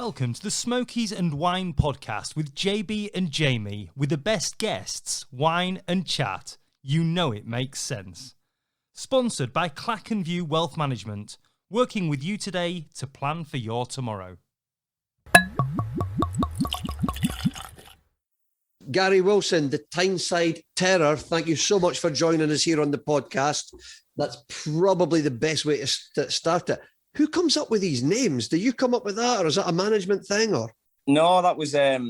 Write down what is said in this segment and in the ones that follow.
Welcome to the Smokies and Wine podcast with JB and Jamie, with the best guests, wine and chat. You know it makes sense. Sponsored by Clackenview Wealth Management, working with you today to plan for your tomorrow. Gary Wilson, the Tyneside Terror, thank you so much for joining us here on the podcast. That's probably the best way to start it. Who comes up with these names? Do you come up with that, or is that a management thing? Or no, that was it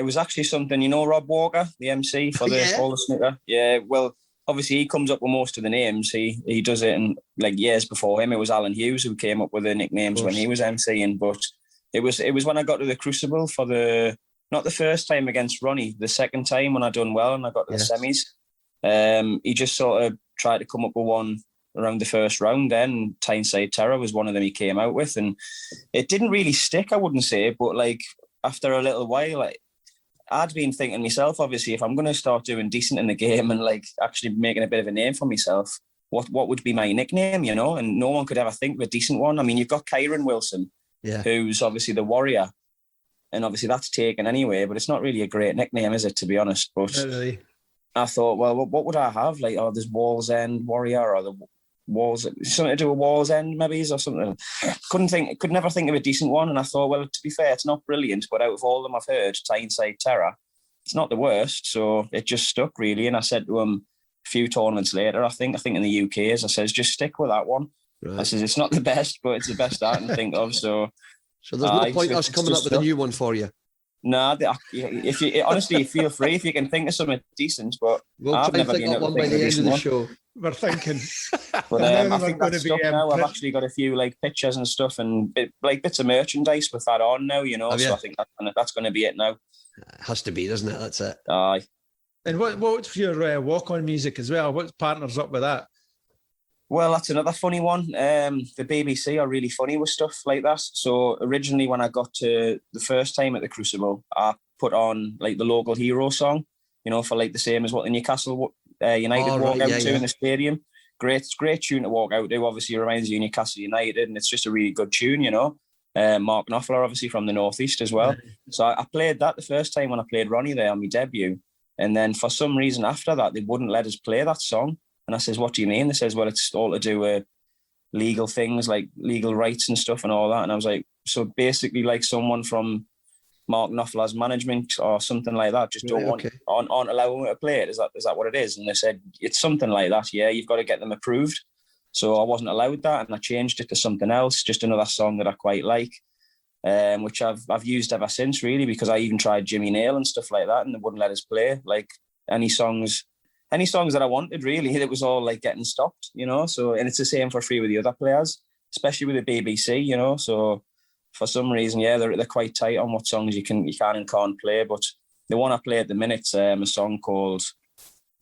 was actually something, you know, Rob Walker, the MC for all the snooker. Yeah, well, obviously he comes up with most of the names. He does it, and like years before him, it was Alan Hughes who came up with the nicknames when he was MCing. But it was when I got to the Crucible for not the first time against Ronnie, the second time when I done well and I got to the semis. He just sort of tried to come up with one around the first round. Then Tyneside Terror was one of them he came out with, and it didn't really stick, I wouldn't say, but like after a little while, like I'd been thinking myself, obviously, if I'm going to start doing decent in the game and like actually making a bit of a name for myself, what would be my nickname, you know? And no one could ever think of a decent one. I mean, you've got Kyron Wilson, who's obviously the warrior, and obviously that's taken anyway, but it's not really a great nickname, is it, to be honest? But really. I thought, well, what would I have? Like, there's Wall's End Warrior, or the Walls, something to do with Wall's End maybe, or something. Could never think of a decent one. And I thought, well, to be fair, it's not brilliant, but out of all of them I've heard, Tyneside Terror, it's not the worst. So it just stuck really. And I said to him a few tournaments later, I think in the UK, as I says, just stick with that one. Right. I says, it's not the best, but it's the best I can think of. So there's no point us coming up with a new one for you. No, if you honestly feel free if you can think of something decent, but we'll I've never been able to think of a decent one. Show. We're thinking. But I think that's stuff now. I've actually got a few like pictures and stuff and bits of merchandise with that on now, you know. I think that's going to be it now. It has to be, doesn't it? That's it. Aye. And what's your walk-on music as well? What partners up with that? Well, that's another funny one. The BBC are really funny with stuff like that. So originally when I got to the first time at the Crucible, I put on like the local hero song, you know, for like the same as what the Newcastle United walk out to in the stadium. Great tune to walk out to. Obviously, it reminds you of Newcastle United, and it's just a really good tune, you know. Mark Knopfler, obviously from the Northeast as well. So I played that the first time when I played Ronnie there on my debut. And then for some reason after that, they wouldn't let us play that song. And I says, what do you mean? They says, well, it's all to do with legal things, like legal rights and stuff and all that. And I was like, so basically like someone from Mark Knopfler's management or something like that just aren't allowing me to play it. Is that what it is? And they said, it's something like that. Yeah, you've got to get them approved. So I wasn't allowed that, and I changed it to something else, just another song that I quite like, which I've used ever since, really, because I even tried Jimmy Nail and stuff like that, and they wouldn't let us play like any songs that I wanted, really. It was all like getting stopped, you know. So, and it's the same for free with the other players, especially with the BBC, you know. So for some reason, they're quite tight on what songs you can and can't play. But the one I play at the minute's a song called,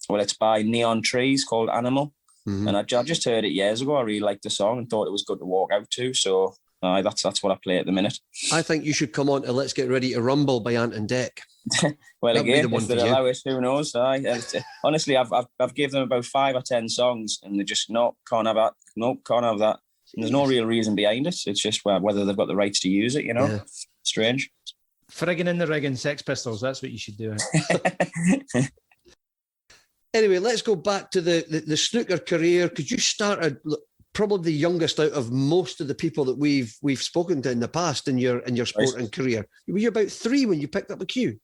it's by Neon Trees, called Animal. Mm-hmm. And I just heard it years ago. I really liked the song and thought it was good to walk out to. So that's what I play at the minute. I think you should come on to Let's Get Ready to Rumble by Ant and Dec. Well, again, if they allow it, who knows? Honestly, I've given them about 5 or 10 songs, and they just can't have that. Nope, can't have that. And there's no real reason behind it. It's just whether they've got the rights to use it, you know. Yeah. Strange. Frigging in the rigging, Sex Pistols. That's what you should do. Anyway, let's go back to the snooker career. Could you start probably the youngest out of most of the people that we've spoken to in the past in your sporting career? Were you about 3 when you picked up a cue?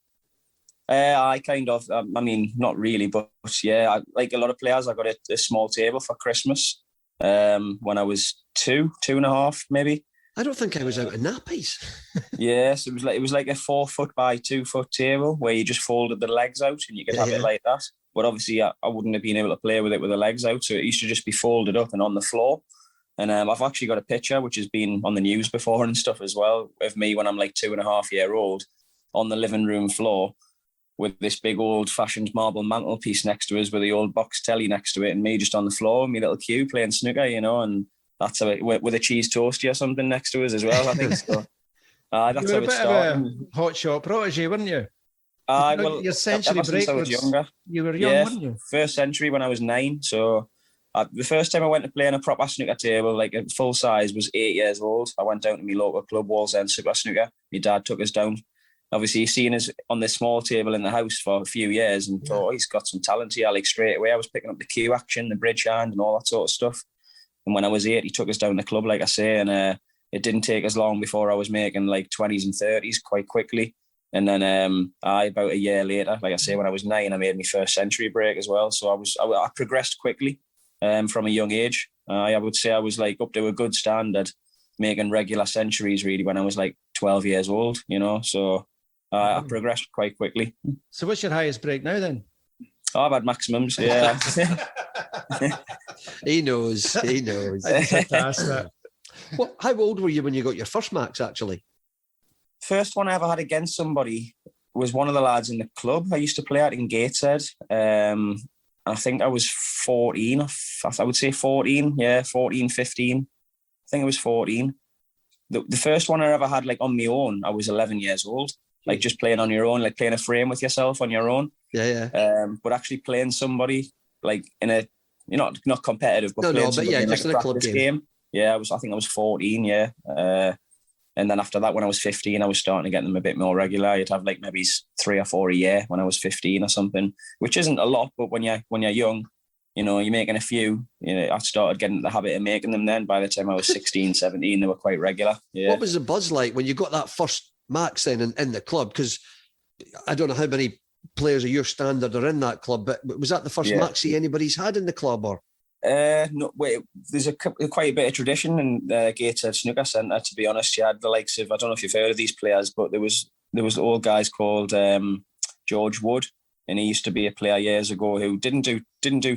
I kind of. I mean, not really, but yeah. Like a lot of players, I got a small table for Christmas when I was 2.5, maybe. I don't think I was out in nappies. Yes, it was like a 4 foot by 2 foot table where you just folded the legs out and you could have it like that. But obviously, I wouldn't have been able to play with it with the legs out, so it used to just be folded up and on the floor. And I've actually got a picture which has been on the news before and stuff as well, of me when I'm like 2.5 years old on the living room floor with this big old-fashioned marble mantelpiece next to us with the old box telly next to it, and me just on the floor, me little cue playing snooker, you know, and that's how it, with a cheese toastie or something next to us as well, I think. So that's how it started. Hot shot prodigy, weren't you? Well, your century ever break since I was younger. You were young, weren't you? First century when I was 9. So The first time I went to play on a proper snooker table, like a full size, was 8 years old. I went down to my local club, Wallsend Super Snooker. My dad took us down. Obviously, he's seen us on this small table in the house for a few years and thought, oh, he's got some talent here. Like straight away, I was picking up the cue action, the bridge hand and all that sort of stuff. And when I was 8, he took us down the club, like I say, and it didn't take as long before I was making like 20s and 30s quite quickly. And then about a year later, like I say, when I was 9, I made my first century break as well. So I progressed quickly from a young age. I would say I was like up to a good standard, making regular centuries really when I was like 12 years old, you know. So I progressed quite quickly. So what's your highest break now then? Oh, I've had maximums, yeah. He knows. Well, how old were you when you got your first max, actually? First one I ever had against somebody was one of the lads in the club I used to play at in Gateshead. I think I was 14. I would say 14, 15. I think it was 14. The first one I ever had like on my own, I was 11 years old. Like just playing on your own, like playing a frame with yourself on your own. But actually playing somebody like in a, you're not competitive, but just in a club game. Yeah, I think I was 14. And then after that, when I was 15, I was starting to get them a bit more regular. I'd have like maybe 3 or 4 a year when I was 15 or something, which isn't a lot, but when you're young, you know, you're making a few. You know, I started getting the habit of making them then. By the time I was 16, 17, they were quite regular. Yeah. What was the buzz like when you got that first max then in the club? Because I don't know how many players of your standard are in that club, but was that the first maxi anybody's had in the club? Or no, wait, there's quite a bit of tradition in Gateshead Snooker Centre, to be honest. You had the likes of, I don't know if you've heard of these players, but there was old guys called George Wood, and he used to be a player years ago who didn't do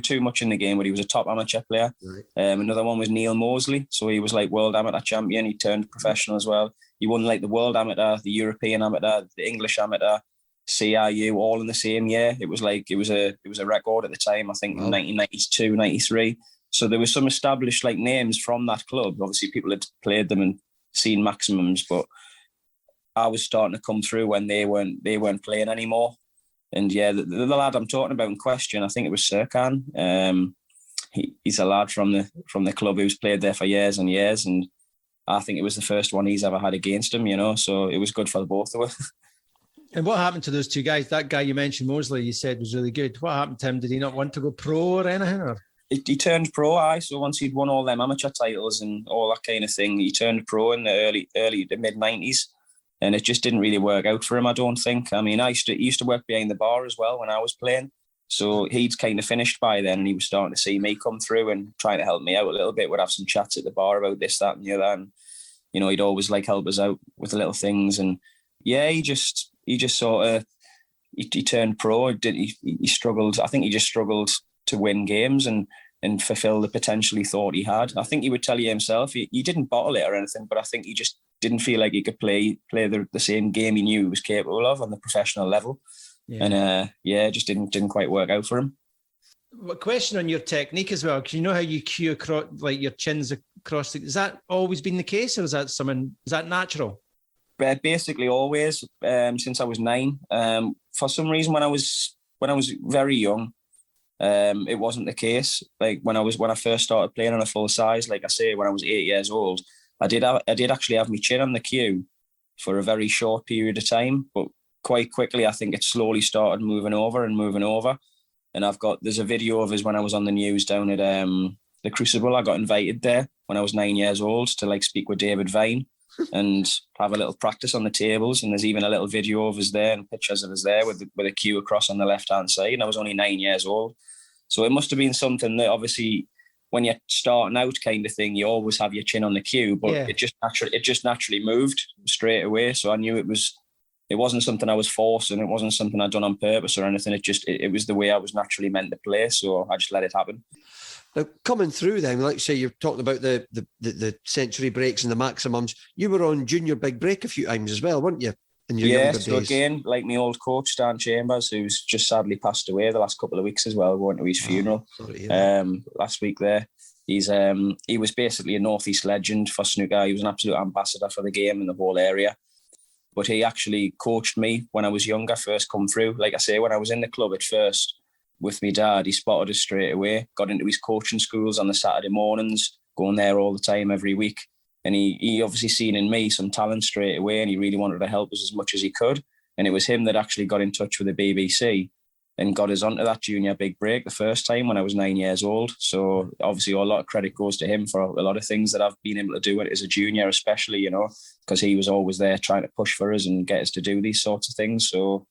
too much in the game, but he was a top amateur player. Right. Another one was Neil Mosley, so he was like world amateur champion. He turned professional as well. He won like the world amateur, the European amateur, the English amateur, CIU, all in the same year. It was a record at the time, I think. Wow. In 1992, 93. So there was some established like names from that club. Obviously people had played them and seen maximums, but I was starting to come through when they weren't playing anymore. And yeah, the lad I'm talking about in question, I think it was Serkan. He's a lad from the club who's played there for years and years, and I think it was the first one he's ever had against him, you know, so it was good for the both of us. And what happened to those two guys? That guy you mentioned, Mosley, you said was really good. What happened to him? Did he not want to go pro or anything? Or? He turned pro, so once he'd won all them amateur titles and all that kind of thing, he turned pro in the early to mid-90s. And it just didn't really work out for him, I don't think. I mean, he used to work behind the bar as well when I was playing. So he'd kind of finished by then, and he was starting to see me come through and trying to help me out a little bit. We'd have some chats at the bar about this, that, and the other. And, you know, he'd always like help us out with the little things. And yeah, he just sort of, he turned pro. He struggled. I think he just struggled to win games and fulfill the potential he thought he had. I think he would tell you himself, he didn't bottle it or anything, but I think he just didn't feel like he could play the same game he knew he was capable of on the professional level. Yeah. And it just didn't quite work out for him. A question on your technique as well, because you know how you cue across, like your chins across. Has that always been the case, or is that natural? Basically always, since I was 9. For some reason, when I was very young, it wasn't the case. Like when I first started playing on a full size, like I say, when I was 8 years old, I did actually have my chin on the cue for a very short period of time, but quite quickly, I think it slowly started moving over. And there's a video of us when I was on the news down at the Crucible. I got invited there when I was 9 years old to like speak with David Vine and have a little practice on the tables. And there's even a little video of us there and pictures of us there with a cue across on the left-hand side. And I was only 9 years old. So it must have been something that obviously when you're starting out kind of thing, you always have your chin on the cue, but it just naturally moved straight away. So I knew it wasn't something I was forcing. It wasn't something I'd done on purpose or anything. It was the way I was naturally meant to play. So I just let it happen. Now, coming through then, like say you're talking about the century breaks and the maximums, you were on Junior Big Break a few times as well, weren't you? In your younger days? Again, like my old coach, Stan Chambers, who's just sadly passed away the last couple of weeks as well, going to his funeral last week there. He was basically a Northeast legend for snooker. He was an absolute ambassador for the game in the whole area. But he actually coached me when I was younger, first come through. Like I say, when I was in the club at first, with my dad, he spotted us straight away, got into his coaching schools on the Saturday mornings, going there all the time every week. And he obviously seen in me some talent straight away, and he really wanted to help us as much as he could. And it was him that actually got in touch with the BBC and got us onto that junior big break the first time when I was 9 years old. So obviously a lot of credit goes to him for a lot of things that I've been able to do as a junior, especially, you know, because he was always there trying to push for us and get us to do these sorts of things. So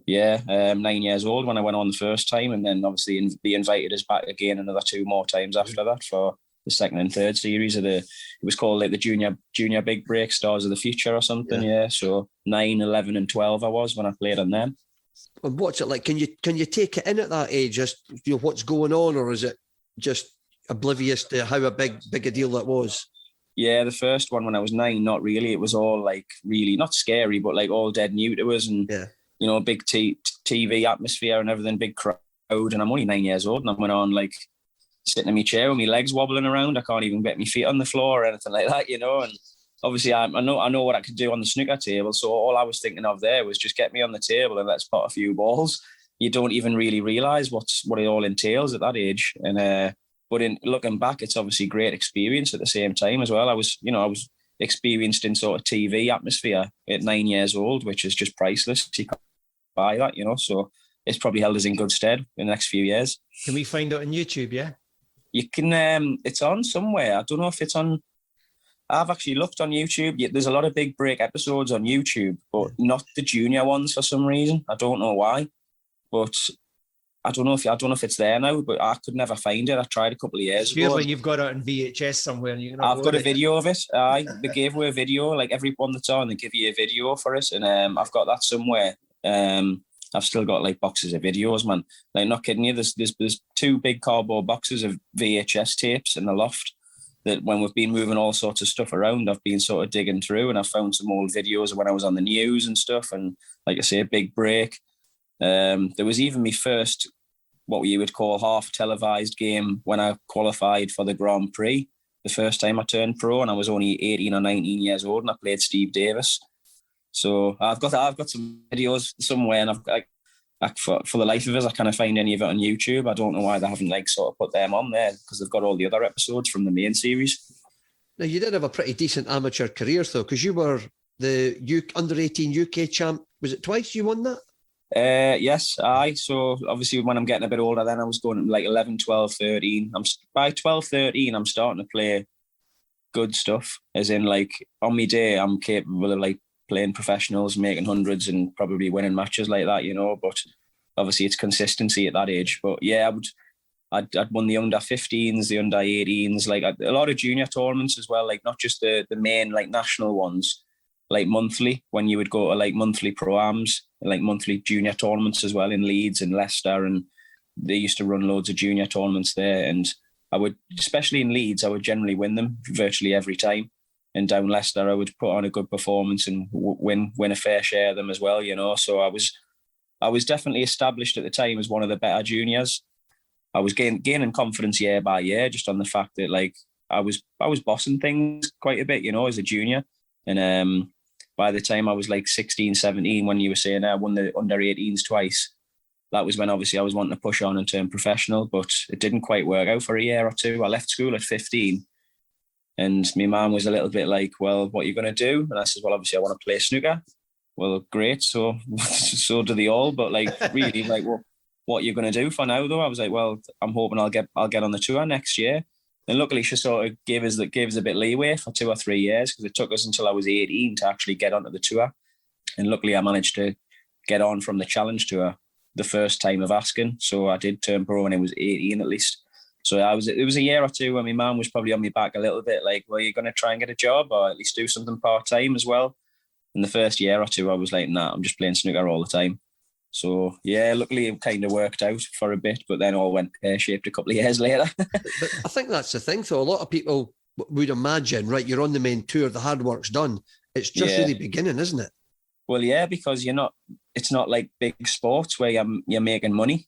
yeah, 9 years old when I went on the first time, and then obviously they invited us back again another 2 more times after that for the second and third series of it was called like the junior big break stars of the future or something. Yeah. So 9, 11 and 12 I was when I played on them. And what's it like? Can you take it in at that age, just, you know, what's going on, or is it just oblivious to how big a deal that was? Yeah, the first one when I was 9, not really. It was all like really not scary, but like all dead new to us, and you know, big TV atmosphere and everything, big crowd. And I'm only 9 years old, and I went on like sitting in my chair with my legs wobbling around. I can't even get my feet on the floor or anything like that, you know. And obviously, I know what I could do on the snooker table. So all I was thinking of there was just get me on the table and let's pot a few balls. You don't even really realise what it all entails at that age. And but in looking back, it's obviously great experience at the same time as well. I was experienced in sort of TV atmosphere at 9 years old, which is just priceless. You can't buy that, you know. So it's probably held us in good stead in the next few years. Can we find it on YouTube? Yeah, you can. It's on somewhere. I don't know if it's on. I've actually looked on YouTube. There's a lot of big break episodes on YouTube, but not the junior ones for some reason. I don't know why, but I don't know if it's there now. But I could never find it. I tried a couple of years ago. Surely you've got it on VHS somewhere. And you can I've got a video of it. They gave away a video, like every one that's on, they give you a video for it, and I've got that somewhere. I've still got like boxes of videos, man. Like, not kidding you. There's 2 big cardboard boxes of VHS tapes in the loft that when we've been moving all sorts of stuff around, I've been sort of digging through, and I've found some old videos of when I was on the news and stuff. And like I say, a big break. There was even my first, what you would call half televised game when I qualified for the Grand Prix. The first time I turned pro, and I was only 18 or 19 years old, and I played Steve Davis. So I've got some videos somewhere, and I've like for the life of us, I can't find any of it on YouTube. I don't know why they haven't like sort of put them on there, because they've got all the other episodes from the main series. Now, you did have a pretty decent amateur career though, because you were the under 18 UK champ. Was it twice you won that? Yes, so obviously when I'm getting a bit older, then I was going like 11, 12, 13. By 12, 13, I'm starting to play good stuff, as in like on my day, I'm capable of like playing professionals, making hundreds and probably winning matches like that, you know. But obviously it's consistency at that age. But yeah, I'd won the under 15s, the under 18s, like a lot of junior tournaments as well, like not just the main like national ones, like monthly, when you would go to like monthly pro-ams, like monthly junior tournaments as well in Leeds and Leicester, and they used to run loads of junior tournaments there. And I would, especially in Leeds, I would generally win them virtually every time. And down Leicester, I would put on a good performance and win a fair share of them as well, you know. So I was definitely established at the time as one of the better juniors. I was gaining confidence year by year, just on the fact that like I was bossing things quite a bit, you know, as a junior. And by the time I was like 16, 17, when you were saying I won the under 18s twice, that was when obviously I was wanting to push on and turn professional, but it didn't quite work out for a year or two. I left school at 15. And my mum was a little bit like, well, what are you going to do? And I said, well, obviously I want to play snooker. Well, great. So do they all. But like, really, like, what are you going to do for now, though? I was like, well, I'm hoping I'll get on the tour next year. And luckily, she sort of gave us a bit leeway for 2 or 3 years, because it took us until I was 18 to actually get onto the tour. And luckily, I managed to get on from the challenge tour the first time of asking. So I did turn pro when I was 18 at least. So it was a year or two when my mum was probably on my back a little bit, like, well, you're going to try and get a job or at least do something part-time as well. In the first year or two, I was like, nah, I'm just playing snooker all the time. So, yeah, luckily it kind of worked out for a bit, but then all went pear-shaped a couple of years later. But I think that's the thing, though. A lot of people would imagine, right, you're on the main tour, the hard work's done. It's just really beginning, isn't it? Well, yeah, because it's not like big sports where you're making money.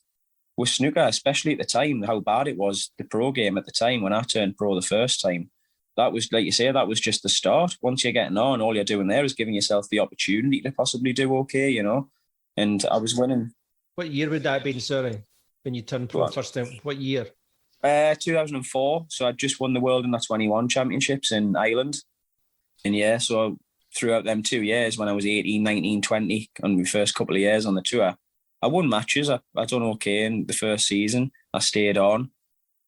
With snooker, especially at the time, how bad it was, the pro game at the time when I turned pro the first time, that was, like you say, that was just the start. Once you're getting on, all you're doing there is giving yourself the opportunity to possibly do okay, you know. And I was winning. What year would that have been, sorry? when you turned pro first time? What year? 2004. So I just won the World Under 21 Championships in Ireland. And yeah, so throughout them 2 years, when I was 18, 19, 20, on my first couple of years on the tour, I won matches. I done okay in the first season. I stayed on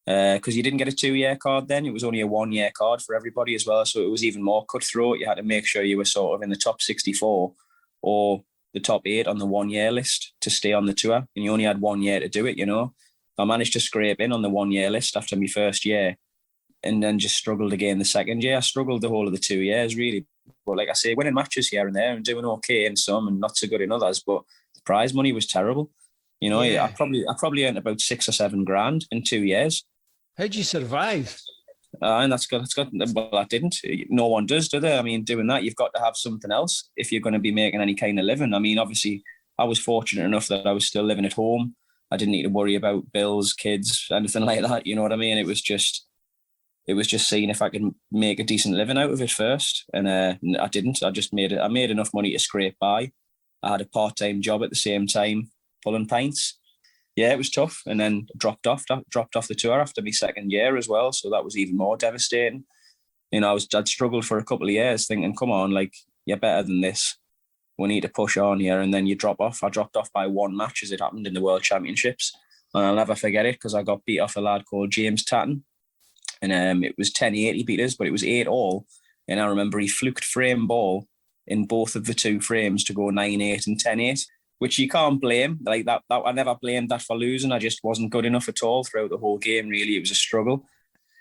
because you didn't get a 2-year card then. It was only a 1-year card for everybody as well. So it was even more cutthroat. You had to make sure you were sort of in the top 64 or the top 8 on the 1-year list to stay on the tour. And you only had 1 year to do it, you know. I managed to scrape in on the 1-year list after my first year and then just struggled again the second year. I struggled the whole of the 2 years, really. But like I say, winning matches here and there and doing okay in some and not so good in others. But the prize money was terrible. You know, Yeah. I probably earned about 6 or 7 grand in 2 years. How'd you survive? And that's got. Well, I didn't. No one does, do they? I mean, doing that, you've got to have something else if you're going to be making any kind of living. I mean, obviously, I was fortunate enough that I was still living at home. I didn't need to worry about bills, kids, anything like that. You know what I mean? It was just seeing if I could make a decent living out of it first, and I didn't. I made enough money to scrape by. I had a part-time job at the same time, pulling pints. Yeah, it was tough, and then dropped off the tour after my second year as well. So that was even more devastating. You know, I'd struggled for a couple of years, thinking, "Come on, like you're better than this. We need to push on here." And then you drop off. I dropped off by 1 match as it happened in the World Championships, and I'll never forget it because I got beat off a lad called James Tatton, and it was 10-8 he beat us, but it was 8-all. And I remember he fluked frame ball in both of the 2 frames to go 9-8 and 10-8. Which you can't blame. Like that, I never blamed that for losing. I just wasn't good enough at all throughout the whole game, really. It was a struggle.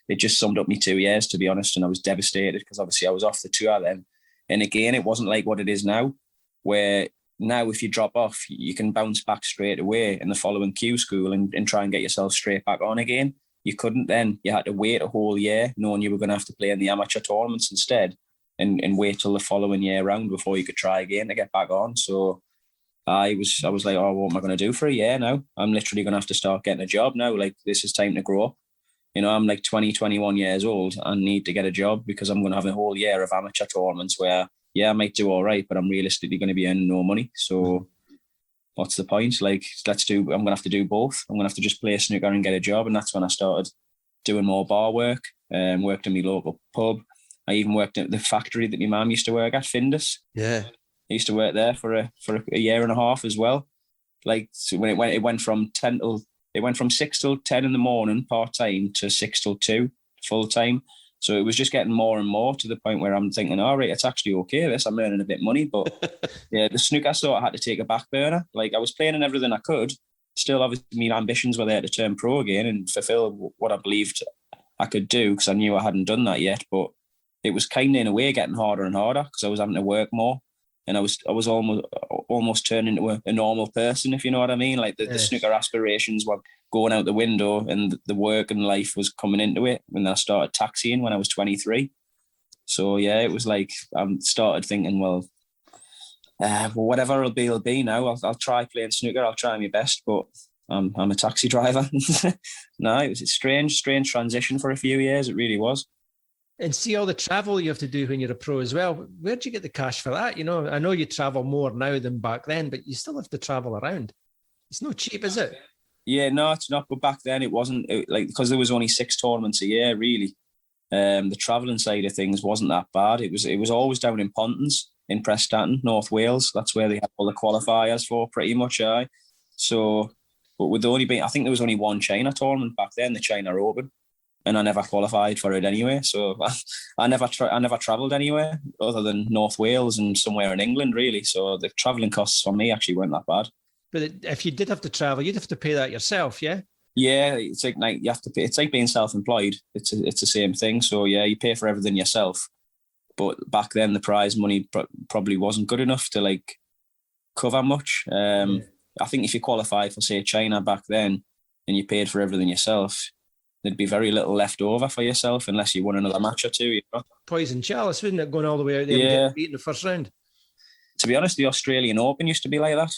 It just summed up me 2 years, to be honest, and I was devastated because obviously I was off the tour then. And again, it wasn't like what it is now, where now if you drop off, you can bounce back straight away in the following Q school and try and get yourself straight back on again. You couldn't then. You had to wait a whole year knowing you were going to have to play in the amateur tournaments instead and wait till the following year round before you could try again to get back on. So I was like, oh, what am I going to do for a year now? I'm literally going to have to start getting a job now. Like, this is time to grow up. You know, I'm like 20, 21 years old and need to get a job because I'm going to have a whole year of amateur tournaments where, yeah, I might do all right, but I'm realistically going to be earning no money. So what's the point? Like, I'm going to have to do both. I'm going to have to just play snooker and get a job. And that's when I started doing more bar work, worked in my local pub. I even worked at the factory that my mum used to work at, Findus. Yeah. I used to work there for a year and a half as well. Like, so when it went from 6 till 10 in the morning part time to 6 till 2 full time. So it was just getting more and more to the point where I'm thinking, all right, it's actually okay. I'm earning a bit of money, but yeah, the snooker sort of had to take a back burner. Like, I was playing in everything I could. Still, obviously, my ambitions were there to turn pro again and fulfill what I believed I could do because I knew I hadn't done that yet. But it was kind of in a way getting harder and harder because I was having to work more. And I was almost turning into a normal person, if you know what I mean. Like the snooker aspirations were going out the window, and the work and life was coming into it. When I started taxiing when I was 23, so yeah, it was like I started thinking, well, whatever it'll be now. I'll try playing snooker. I'll try my best, but I'm a taxi driver. No, it was a strange transition for a few years. It really was. And see all the travel you have to do when you're a pro as well. Where'd you get the cash for that? You know, I know you travel more now than back then, but you still have to travel around. It's not cheap, is it? Yeah, no, it's not. But back then it wasn't like, because there was only 6 tournaments a year, really. The travelling side of things wasn't that bad. It was always down in Pontins in Prestatyn, North Wales. That's where they had all the qualifiers for, pretty much. So, but with only being, I think there was only 1 China tournament back then, the China Open. And I never qualified for it anyway. So I never travelled anywhere other than North Wales and somewhere in England, really. So the travelling costs for me actually weren't that bad. But if you did have to travel, you'd have to pay that yourself, yeah? Yeah, it's like you have to pay. It's like being self-employed. It's the same thing. So yeah, you pay for everything yourself. But back then, the prize money probably wasn't good enough to like cover much. I think if you qualified for, say, China back then, and you paid for everything yourself, there'd be very little left over for yourself unless you won another match or two. You know? Poison chalice, wouldn't it, going all the way out there and getting beat in the first round? To be honest, the Australian Open used to be like that.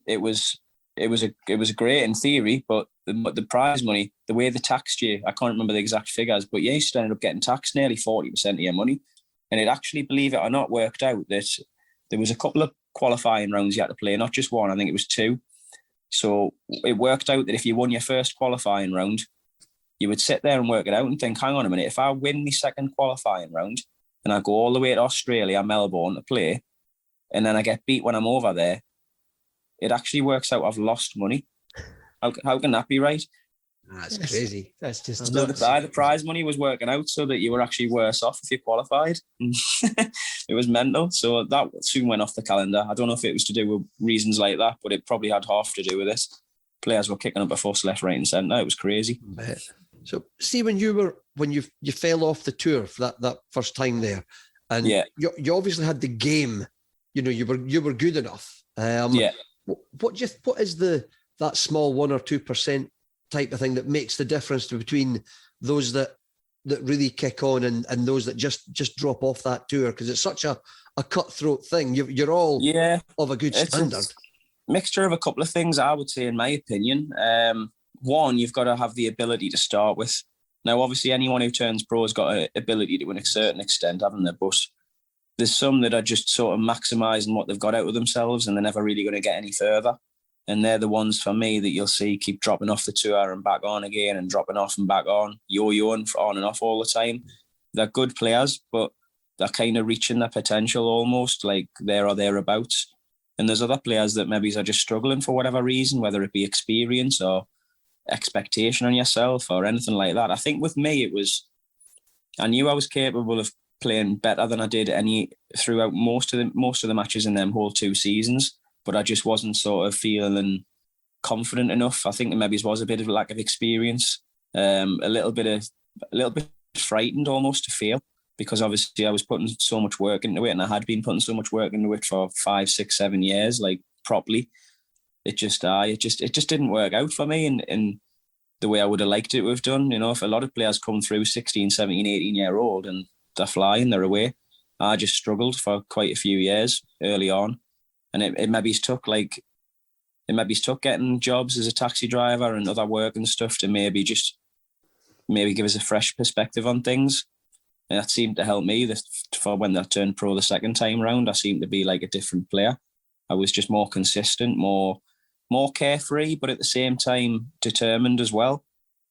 It was great in theory, but the prize money, the way they taxed you, I can't remember the exact figures, but you used to end up getting taxed nearly 40% of your money. And it actually, believe it or not, worked out that there was a couple of qualifying rounds you had to play, not just one. I think it was 2. So it worked out that if you won your first qualifying round, you would sit there and work it out and think, hang on a minute, if I win the second qualifying round and I go all the way to Australia, Melbourne to play, and then I get beat when I'm over there, it actually works out I've lost money. How can that be right? That's crazy. That's just so the prize money was working out so that you were actually worse off if you qualified. It was mental. So that soon went off the calendar. I don't know if it was to do with reasons like that, but it probably had half to do with this. Players were kicking up a fuss left, right, and centre. It was crazy. So, see, when you fell off the tour for that first time there, and you obviously had the game. You know, you were good enough. What is that small 1 or 2% type of thing that makes the difference between those that really kick on and those that just drop off that tour? Because it's such a cutthroat thing. You're all of a good standard. It's a mixture of a couple of things, I would say, in my opinion. One, you've got to have the ability to start with. Now, obviously, anyone who turns pro has got an ability to a certain extent, haven't they? But there's some that are just sort of maximising what they've got out of themselves and they're never really going to get any further. And they're the ones for me that you'll see keep dropping off the tour and back on again and dropping off and back on, yo-yoing on and off all the time. They're good players, but they're kind of reaching their potential almost, like there or thereabouts. And there's other players that maybe are just struggling for whatever reason, whether it be experience or expectation on yourself or anything like that. I think with me, I knew I was capable of playing better than I did throughout most of the matches in them whole 2 seasons. But I just wasn't sort of feeling confident enough. I think it maybe was a bit of a lack of experience, a little bit frightened almost to fail, because obviously I was putting so much work into it, and I had been putting so much work into it for 5, 6, 7 years, like properly. It just didn't work out for me in the way I would have liked it to have done. You know, if a lot of players come through 16, 17, 18-year-old and they're flying, they're away. I just struggled for quite a few years early on. And it maybe took getting jobs as a taxi driver and other work and stuff to maybe give us a fresh perspective on things. And that seemed to help me for when I turned pro the second time round. I seemed to be like a different player. I was just more consistent, more carefree, but at the same time determined as well.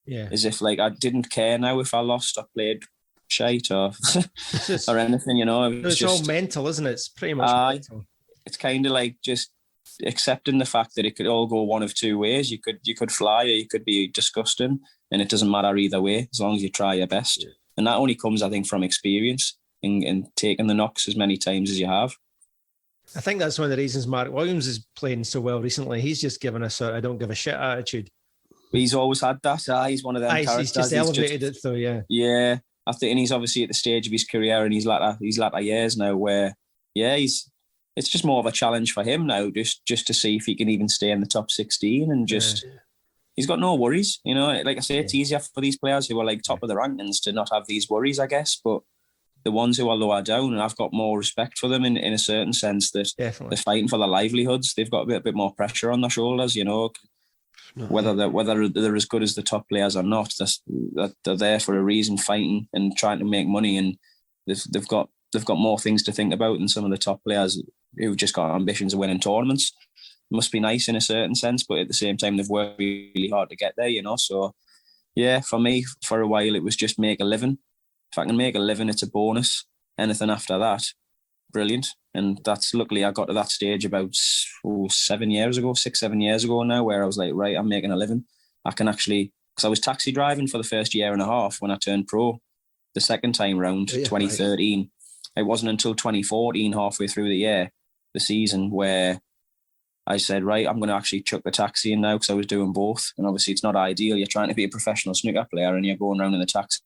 Yeah. As if like I didn't care now if I lost or played shite or or anything, you know. It's all mental, isn't it? It's pretty much mental. It's kind of like just accepting the fact that it could all go one of 2 ways. You could fly or you could be disgusting, and it doesn't matter either way as long as you try your best. Yeah. And that only comes, I think, from experience and taking the knocks as many times as you have. I think that's one of the reasons Mark Williams is playing so well recently. He's just given us a I don't give a shit attitude. He's always had that. He's one of them characters. He's just elevated it though, yeah. Yeah. I think, and he's obviously at the stage of his career and he's latter years now where, it's just more of a challenge for him now, just to see if he can even stay in the top 16 and he's got no worries. You know, like I say, it's easier for these players who are like top of the rankings to not have these worries, I guess. But the ones who are lower down, and I've got more respect for them in a certain sense that they're fighting for their livelihoods. They've got a bit more pressure on their shoulders, you know. Whether they're as good as the top players or not, they're there for a reason, fighting and trying to make money, and they've got more things to think about than some of the top players who've just got ambitions of winning tournaments. It must be nice in a certain sense, but at the same time, they've worked really hard to get there, you know. So, yeah, for me, for a while, it was just make a living. If I can make a living, it's a bonus. Anything after that, brilliant. And that's luckily I got to that stage about 7 years ago, 6, 7 years ago now, where I was like, right, I'm making a living. I can actually, because I was taxi driving for the first year and a half when I turned pro. The second time round, 2013. Right. It wasn't until 2014, halfway through the season, where I said, right, I'm going to actually chuck the taxi in now, because I was doing both. And obviously it's not ideal. You're trying to be a professional snooker player and you're going around in the taxis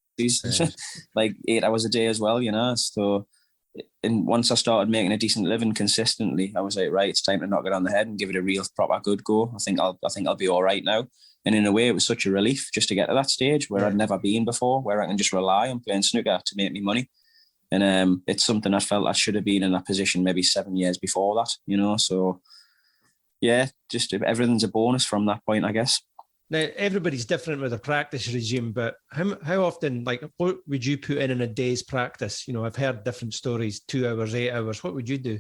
like 8 hours a day as well, you know. So, and once I started making a decent living consistently, I was like, right, it's time to knock it on the head and give it a real proper good go. I think I'll be all right now. And in a way, it was such a relief just to get to that stage where I'd never been before, where I can just rely on playing snooker to make me money. And it's something I felt I should have been in that position maybe 7 years before that, you know. So, yeah, just everything's a bonus from that point, I guess. Now, everybody's different with their practice regime, but how often, like, what would you put in a day's practice? You know, I've heard different stories, 2 hours, 8 hours. What would you do?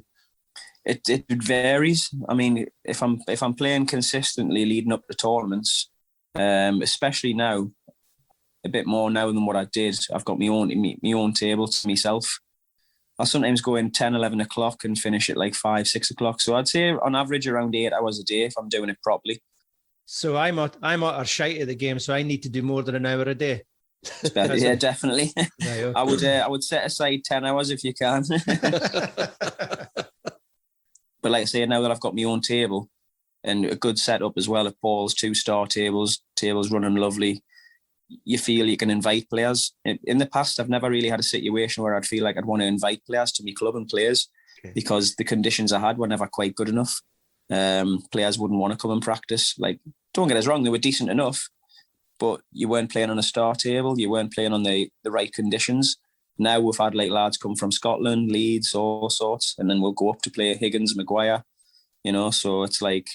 It varies. I mean, if I'm playing consistently leading up to tournaments, especially now, a bit more now than what I did. I've got my own table to myself. I sometimes go in 10, 11 o'clock and finish at like 5, 6 o'clock. So I'd say on average around 8 hours a day if I'm doing it properly. So I'm utter shite at the game, so I need to do more than an hour a day. Yeah, definitely. Right, okay. I would set aside 10 hours if you can. But like I say, now that I've got my own table and a good setup as well at Paul's, 2-star tables running lovely, you feel you can invite players. In the past, I've never really had a situation where I'd feel like I'd want to invite players to my club and players because the conditions I had were never quite good enough. Players wouldn't want to come and practice. Like, don't get us wrong, they were decent enough, but you weren't playing on a star table. You weren't playing on the right conditions. Now we've had like lads come from Scotland, Leeds, all sorts, and then we'll go up to play Higgins, Maguire, so it's like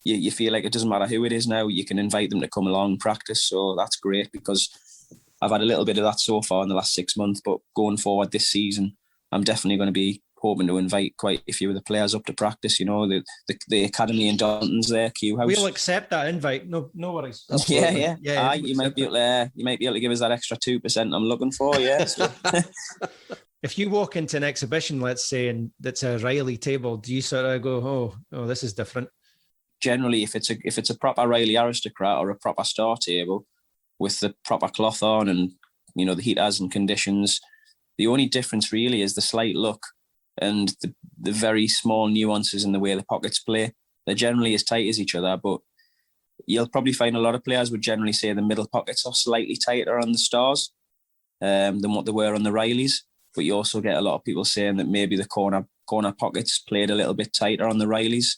you feel like it doesn't matter who it is now, you can invite them to come along and practice. So that's great because I've had a little bit of that so far in the last 6 months, but going forward this season, I'm definitely going to be hoping to invite quite a few of the players up to practice, the academy in Dalton's there, Q House. We'll accept that invite. No worries. Yeah. You might be able to give us that extra 2% I'm looking for, yeah. So. If you walk into an exhibition, let's say, and that's a Riley table, do you sort of go, oh, this is different? Generally, if it's a proper Riley aristocrat or a proper star table with the proper cloth on and the heaters and conditions, the only difference really is the slight look and the very small nuances in the way the pockets play. They're generally as tight as each other, but you'll probably find a lot of players would generally say the middle pockets are slightly tighter on the stars than what they were on the Rileys. But you also get a lot of people saying that maybe the corner pockets played a little bit tighter on the Rileys.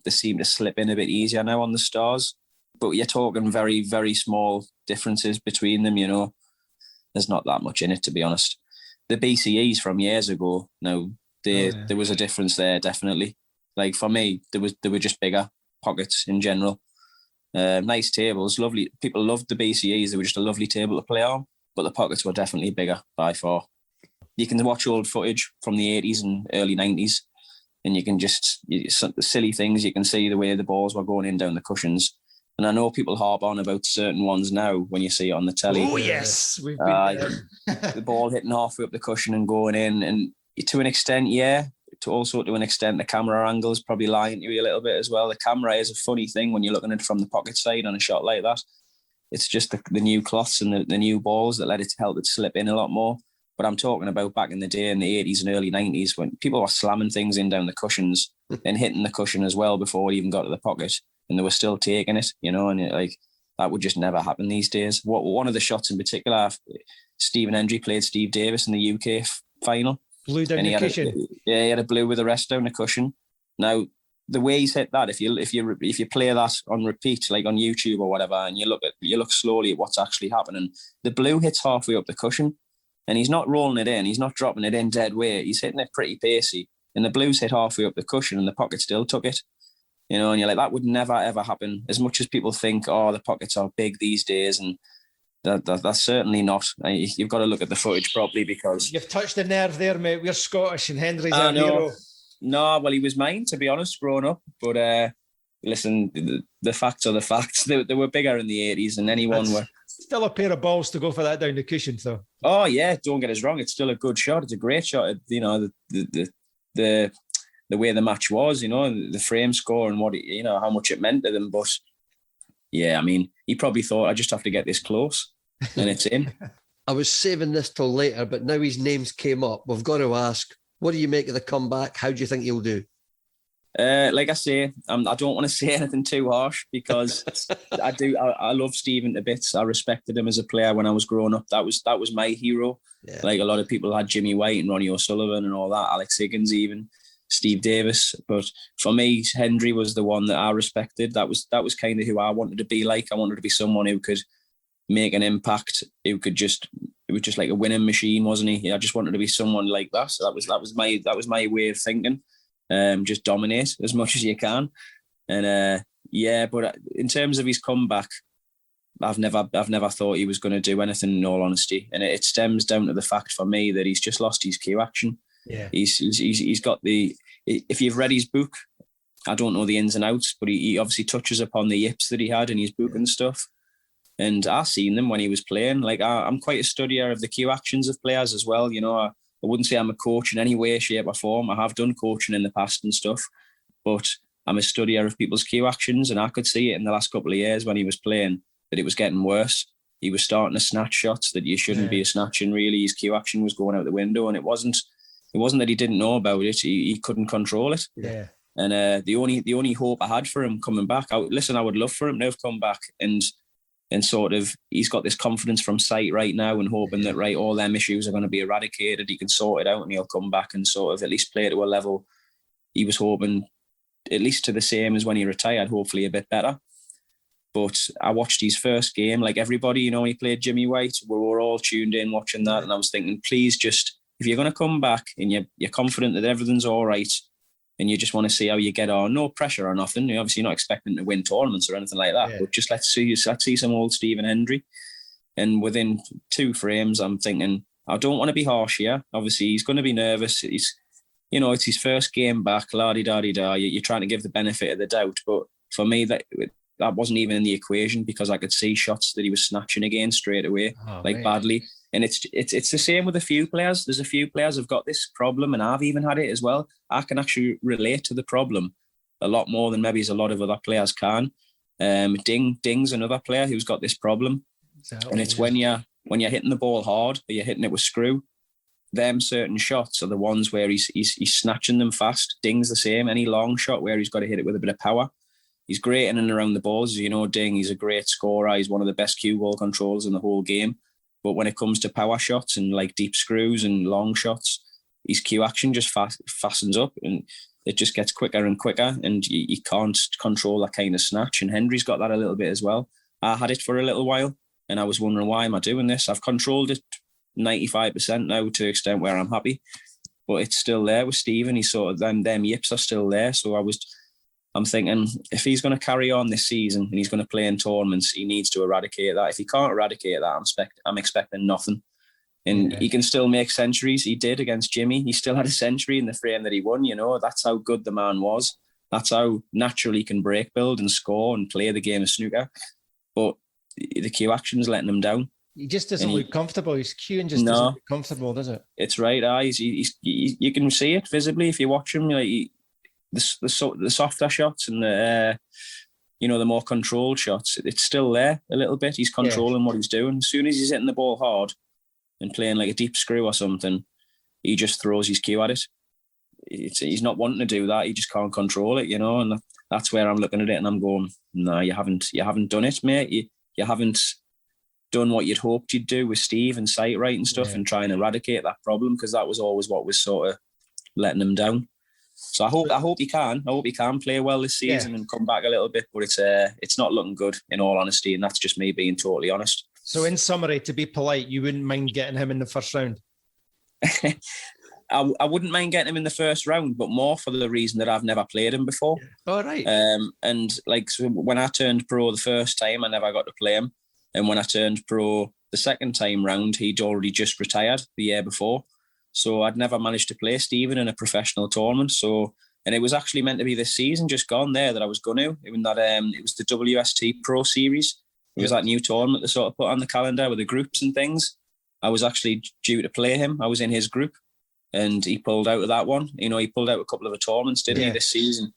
They seem to slip in a bit easier now on the stars. But you're talking very, very small differences between them, There's not that much in it, to be honest. The BCEs from years ago, there was a difference there, definitely. Like for me, they were just bigger pockets in general. Nice tables, lovely. People loved the BCEs. They were just a lovely table to play on, but the pockets were definitely bigger by far. You can watch old footage from the 80s and early 90s, and you can silly things. You can see the way the balls were going in down the cushions. And I know people harp on about certain ones now when you see it on the telly. Oh, yes. We've been the ball hitting halfway up the cushion and going in. And to an extent, yeah. To an extent, the camera angle is probably lying to you a little bit as well. The camera is a funny thing when you're looking at it from the pocket side on a shot like that. It's just the new cloths and the new balls that help it slip in a lot more. But I'm talking about back in the day in the 80s and early 90s when people were slamming things in down the cushions and hitting the cushion as well before it even got to the pocket. And they were still taking it, and that would just never happen these days. One of the shots in particular, Stephen Hendry played Steve Davis in the UK final. Blew down the cushion. He had a blue with the rest down the cushion. Now, the way he's hit that, if you play that on repeat, like on YouTube or whatever, and you look slowly at what's actually happening, the blue hits halfway up the cushion, and he's not rolling it in, he's not dropping it in dead weight, he's hitting it pretty pacey, and the blue's hit halfway up the cushion, and the pocket still took it. And you're like, that would never, ever happen. As much as people think, the pockets are big these days, and that's certainly not. You've got to look at the footage properly because... You've touched the nerve there, mate. We're Scottish and Henry's our hero. No, well, he was mine, to be honest, growing up. But listen, the facts are the facts. They were bigger in the 80s than anyone were. Still a pair of balls to go for that down the cushion, though. Oh, yeah, don't get us wrong. It's still a good shot. It's a great shot. The way the match was, the frame score and what how much it meant to them. But yeah, I mean, he probably thought I just have to get this close, and it's in. I was saving this till later, but now his names came up. We've got to ask, what do you make of the comeback? How do you think he'll do? Like I say, I don't want to say anything too harsh because I love Stephen to bits. I respected him as a player when I was growing up. That was my hero. Yeah. Like a lot of people had Jimmy White and Ronnie O'Sullivan and all that, Alex Higgins even. Steve Davis, but for me, Hendry was the one that I respected. That was kind of who I wanted to be like. I wanted to be someone who could make an impact, who could it was just like a winning machine, wasn't he? I just wanted to be someone like that. So that was my way of thinking. Just dominate as much as you can, and but in terms of his comeback, I've never thought he was going to do anything. In all honesty, and it stems down to the fact for me that he's just lost his cue action. Yeah, he's got the if you've read his book, I don't know the ins and outs, but he obviously touches upon the yips that he had in his book and stuff. And I seen them when he was playing. Like, I'm quite a studier of the cue actions of players as well. You know, I wouldn't say I'm a coach in any way, shape or form. I have done coaching in the past and stuff, but I'm a studier of people's cue actions, and I could see it in the last couple of years when he was playing that it was getting worse. He was starting to snatch shots that you shouldn't be snatching, really. His cue action was going out the window, and it wasn't that he didn't know about it. He couldn't control it. Yeah. And the only hope I had for him coming back, I would love for him to have come back and sort of, he's got this confidence from sight right now and hoping that, right, all them issues are going to be eradicated. He can sort it out and he'll come back and sort of at least play to a level he was hoping, at least to the same as when he retired, hopefully a bit better. But I watched his first game, like everybody, you know, he played Jimmy White. We were all tuned in watching that. And I was thinking, please just, if you're going to come back and you're confident that everything's all right, and you just want to see how you get on, no pressure or nothing. You're obviously not expecting to win tournaments or anything like that, but just let's see some old Stephen Hendry. And within 2 frames, I'm thinking, I don't want to be harsh here. Obviously, he's going to be nervous. It's his first game back, la-di-da-di-da. You're trying to give the benefit of the doubt. But for me, that wasn't even in the equation, because I could see shots that he was snatching again straight away, badly. And it's the same with a few players. There's a few players who've got this problem, and I've even had it as well. I can actually relate to the problem a lot more than maybe a lot of other players can. Ding's another player who's got this problem. And it's when you're hitting the ball hard, or you're hitting it with screw, them certain shots are the ones where he's snatching them fast. Ding's the same. Any long shot where he's got to hit it with a bit of power. He's great in and around the balls. You know, Ding, he's a great scorer. He's one of the best cue ball controllers in the whole game. But when it comes to power shots and like deep screws and long shots, his cue action just fastens up, and it just gets quicker and quicker, and you can't control that kind of snatch. And Hendry's got that a little bit as well. I had it for a little while, and I was wondering, why am I doing this? I've controlled it 95% now to an extent where I'm happy, but it's still there with Stephen. He's sort of, them yips are still there. So I'm thinking, if he's going to carry on this season and he's going to play in tournaments, he needs to eradicate that. If he can't eradicate that, I'm expecting nothing. And he can still make centuries. He did against Jimmy. He still had a century in the frame that he won. You know, that's how good the man was. That's how naturally he can break, build and score and play the game of snooker. But the cue action's letting him down. He just doesn't look comfortable. His cueing just doesn't look comfortable, does it? It's right. You can see it visibly if you watch him. Like the softer shots and the more controlled shots, it's still there a little bit. He's controlling what he's doing. As soon as he's hitting the ball hard and playing like a deep screw or something, he just throws his cue at it. He's not wanting to do that. He just can't control it, you know. And that's where I'm looking at it and I'm going, no, you haven't done it, mate. You haven't done what you'd hoped you'd do with Steve and sight right and stuff and try and eradicate that problem, because that was always what was sort of letting him down. So I hope he can. I hope he can play well this season and come back a little bit, but it's not looking good, in all honesty, and that's just me being totally honest. So in summary, to be polite, you wouldn't mind getting him in the first round? I wouldn't mind getting him in the first round, but more for the reason that I've never played him before. All right. And so when I turned pro the first time, I never got to play him. And when I turned pro the second time round, he'd already just retired the year before. So I'd never managed to play Stephen in a professional tournament. And it was actually meant to be this season just gone there that I was going to. It was the WST Pro Series. It was that new tournament they sort of put on the calendar with the groups and things. I was actually due to play him. I was in his group, and he pulled out of that one. You know, he pulled out a couple of the tournaments, didn't he, this season?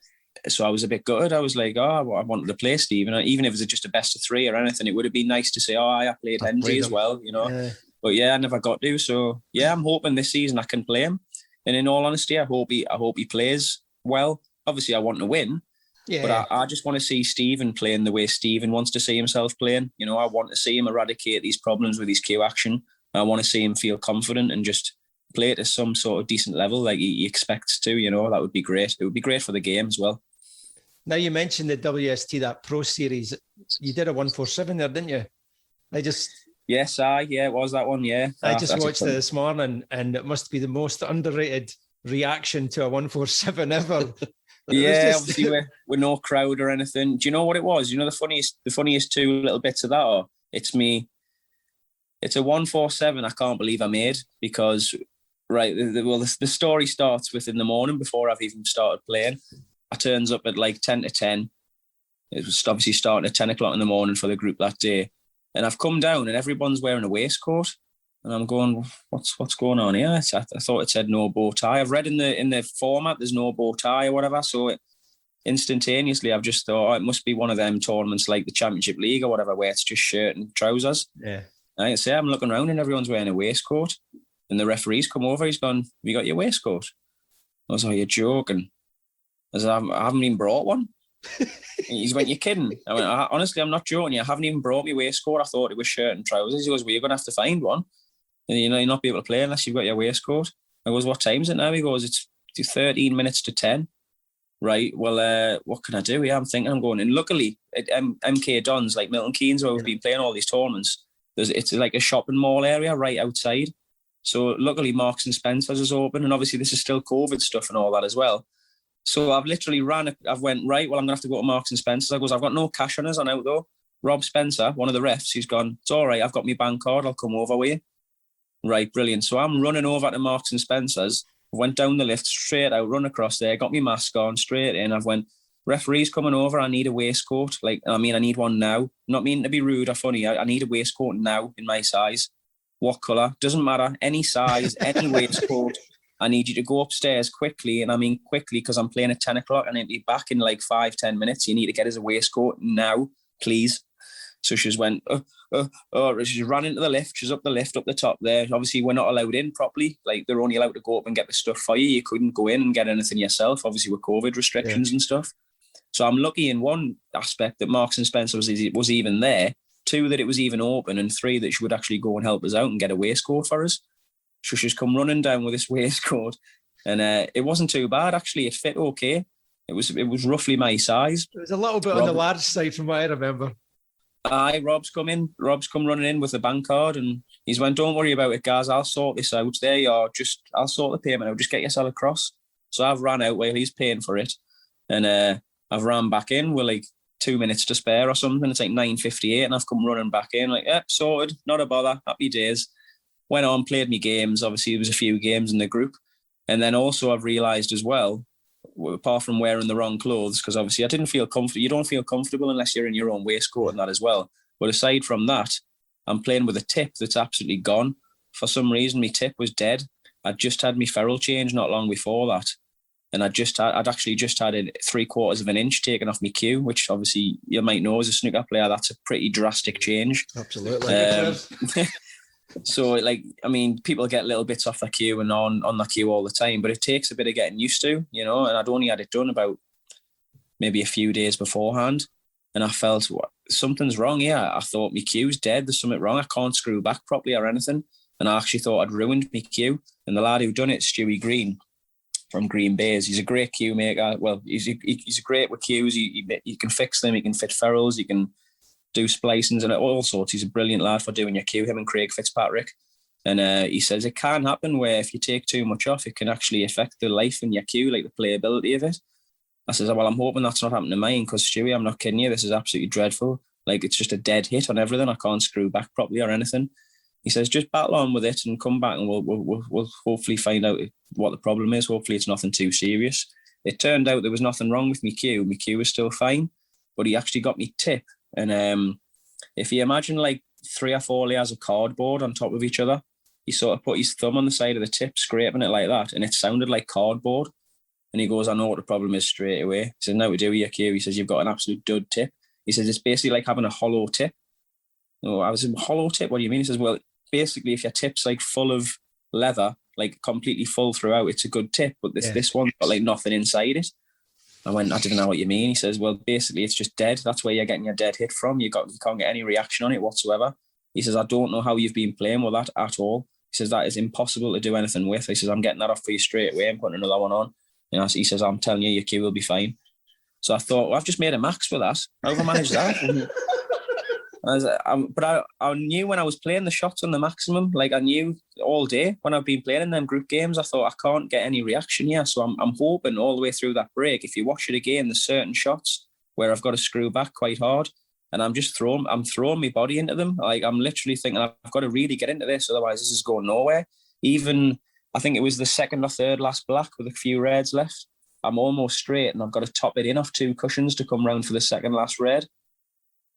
So I was a bit gutted. I was like, I wanted to play Stephen. Even if it was just a best of 3 or anything, it would have been nice to say, I played Hendry as well, you know. Yeah. But I never got to. So I'm hoping this season I can play him. And in all honesty, I hope he plays well. Obviously, I want to win. Yeah. But I just want to see Stephen playing the way Stephen wants to see himself playing. You know, I want to see him eradicate these problems with his cue action. I want to see him feel confident and just play it at some sort of decent level like he expects to, you know. That would be great. It would be great for the game as well. Now, you mentioned the WST, that Pro Series. You did a 147 there, didn't you? Yes, it was that one, yeah. I just watched it this morning, and it must be the most underrated reaction to a 147 ever. Obviously we're no crowd or anything. Do you know what it was? You know, the funniest 2 little bits of that are, it's me. It's a 147 I can't believe I made, because Right. The story starts within the morning before I've even started playing. I turns up at like 10 to 10. It was obviously starting at 10 o'clock in the morning for the group that day. And I've come down and everyone's wearing a waistcoat. And I'm going, what's going on here? I thought it said no bow tie. I've read in the format there's no bow tie or whatever. So instantaneously, I've just thought, it must be one of them tournaments like the Championship League or whatever, where it's just shirt and trousers. Yeah. And I say, I'm looking around and everyone's wearing a waistcoat. And the referee's come over, he's gone, have you got your waistcoat? I was like, you're joking. I said, I haven't even brought one. He's went, you're kidding. I went, honestly, I'm not joking. I haven't even brought my waistcoat. I thought it was shirt and trousers. He goes, well, you're going to have to find one. And you'll not be able to play unless you've got your waistcoat. I goes, what time is it now? He goes, it's 13 minutes to 10. Right, well, what can I do? Yeah, I'm going. And luckily, at MK Dons, like Milton Keynes, where we've been playing all these tournaments, it's like a shopping mall area right outside. So luckily, Marks and Spencer's is open. And obviously, this is still COVID stuff and all that as well. So I've literally I've went, right, well, I'm going to have to go to Marks and Spencer's. I goes, I've got no cash on us. I'm out though. Rob Spencer, one of the refs, he's gone, it's all right, I've got my bank card. I'll come over with you. Right, brilliant. So I'm running over to Marks and Spencer's. Went down the lift, straight out, run across there, got my mask on, straight in. I've went, referee's coming over, I need a waistcoat. I need one now. Not meaning to be rude or funny. I need a waistcoat now in my size. What colour? Doesn't matter. Any size, any waistcoat. I need you to go upstairs quickly. And I mean quickly because I'm playing at 10 o'clock and I'll be back in like 5-10 minutes. You need to get us a waistcoat now, please. So she just went, she ran into the lift. She's up the lift, up the top there. Obviously, we're not allowed in properly. Like, they're only allowed to go up and get the stuff for you. You couldn't go in and get anything yourself, obviously, with COVID restrictions and stuff. So I'm lucky in one aspect that Marks and Spencer was even there. 2, that it was even open. And 3, that she would actually go and help us out and get a waistcoat for us. So she's come running down with this waistcoat. And it wasn't too bad, actually. It fit okay. It was roughly my size. It was a little bit on the large side from what I remember. Rob's come running in with the bank card and he's went, don't worry about it, guys, I'll sort this out. There you are, I'll sort the payment out, just get yourself across. So I've ran out while he's paying for it. And I've ran back in with like 2 minutes to spare or something. It's like 9:58 and I've come running back in like, sorted, not a bother, happy days. Went on, played me games. Obviously, there was a few games in the group. And then also I've realised as well, apart from wearing the wrong clothes, because obviously I didn't feel comfortable. You don't feel comfortable unless you're in your own waistcoat and that as well. But aside from that, I'm playing with a tip that's absolutely gone. For some reason, my tip was dead. I'd just had my ferrule change not long before that. And I'd actually just had 3/4 of an inch taken off my cue, which obviously you might know as a snooker player, that's a pretty drastic change. Absolutely. So, people get little bits off the cue and on the cue all the time, but it takes a bit of getting used to, and I'd only had it done about maybe a few days beforehand, and I felt, something's wrong here. I thought my cue's dead, there's something wrong, I can't screw back properly or anything, and I actually thought I'd ruined my cue, and the lad who done it, Stewie Green, from Green Bays, he's a great cue maker. Well, he's great with cues, you can fix them, you can fit ferrules, you can do splicings and all sorts. He's a brilliant lad for doing your cue, him and Craig Fitzpatrick. And he says it can happen where if you take too much off, it can actually affect the life in your cue, like the playability of it. I says, well, I'm hoping that's not happening to mine because, Stewie, I'm not kidding you, this is absolutely dreadful. Like, it's just a dead hit on everything. I can't screw back properly or anything. He says, just battle on with it and come back and we'll hopefully find out what the problem is. Hopefully it's nothing too serious. It turned out there was nothing wrong with my cue. My cue was still fine, but he actually got me tip. And if you imagine like 3 or 4 layers of cardboard on top of each other, he sort of put his thumb on the side of the tip, scraping it like that, and it sounded like cardboard. And he goes, I know what the problem is straight away. He says, now we do with your cue. He says, you've got an absolute dud tip. He says, it's basically like having a hollow tip. Oh, I was in hollow tip. What do you mean? He says, well, basically, if your tip's like full of leather, like completely full throughout, it's a good tip. But this one's got like nothing inside it. I went, I didn't know what you mean. He says, well, basically, it's just dead. That's where you're getting your dead hit from. You can't get any reaction on it whatsoever. He says, I don't know how you've been playing with that at all. He says, that is impossible to do anything with. He says, I'm getting that off for you straight away and putting another one on. He says, I'm telling you, your cue will be fine. So I thought, well, I've just made a max for that. How have I managed that? But I knew when I was playing the shots on the maximum, like I knew all day when I've been playing in them group games, I thought I can't get any reaction here. So I'm hoping all the way through that break, if you watch it again, there's certain shots where I've got to screw back quite hard and I'm throwing my body into them. Like I'm literally thinking I've got to really get into this, otherwise this is going nowhere. Even I think it was the second or third last black with a few reds left. I'm almost straight and I've got to top it in off 2 cushions to come round for the second last red.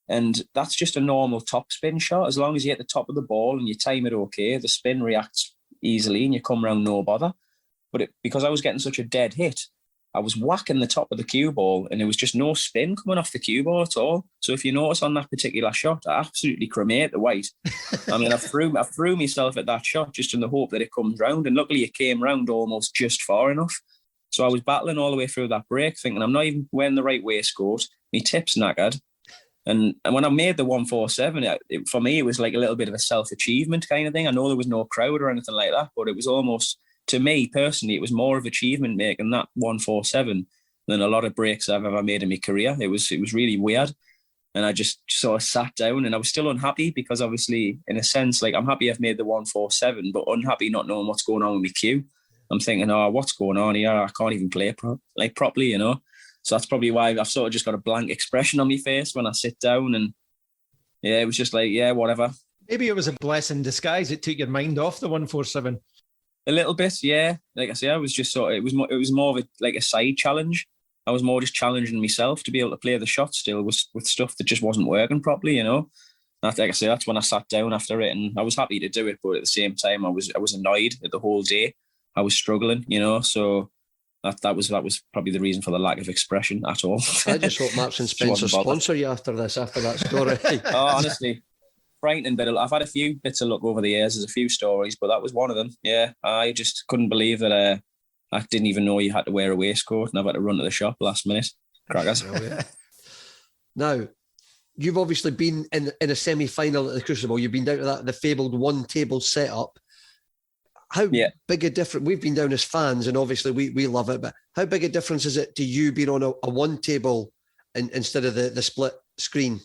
And that's just a normal top spin shot. As long as you hit the top of the ball and you time it okay, the spin reacts easily and you come round no bother. But because I was getting such a dead hit, I was whacking the top of the cue ball and there was just no spin coming off the cue ball at all. So if you notice on that particular shot, I absolutely cremate the white. I mean, I threw myself at that shot just in the hope that it comes round. And luckily it came round almost just far enough. So I was battling all the way through that break thinking I'm not even wearing the right waistcoat. My tip's knackered. And when I made the 147, for me, it was like a little bit of a self-achievement kind of thing. I know there was no crowd or anything like that, but it was almost, to me personally, it was more of achievement making that 147 than a lot of breaks I've ever made in my career. It was really weird. And I just sort of sat down and I was still unhappy because obviously, in a sense, like I'm happy I've made the 147, but unhappy not knowing what's going on with my cue. I'm thinking, oh, what's going on here? I can't even play properly, you know? So that's probably why I've sort of just got a blank expression on my face when I sit down. And yeah, it was just like, yeah, whatever. Maybe it was a blessing in disguise. It took your mind off the 147. A little bit, yeah. Like I say, I was just sort of, it was more of a side challenge. I was more just challenging myself to be able to play the shot still with stuff that just wasn't working properly, you know. Like I say, that's when I sat down after it, and I was happy to do it, but at the same time, I was annoyed at the whole day. I was struggling, you know, so that was probably the reason for the lack of expression at all. I just hope Marks and Spencer sponsor you after that story. Oh, honestly, frightening bit. I've had a few bits of luck over the years. There's a few stories, but that was one of them. Yeah, I just couldn't believe that. I didn't even know you had to wear a waistcoat, and I've had to run to the shop last minute. Crackers. Now, you've obviously been in a semi-final at the Crucible. You've been down to the fabled one-table setup. How big a difference? We've been down as fans, and obviously we love it. But how big a difference is it to you being on a one table instead of the split screen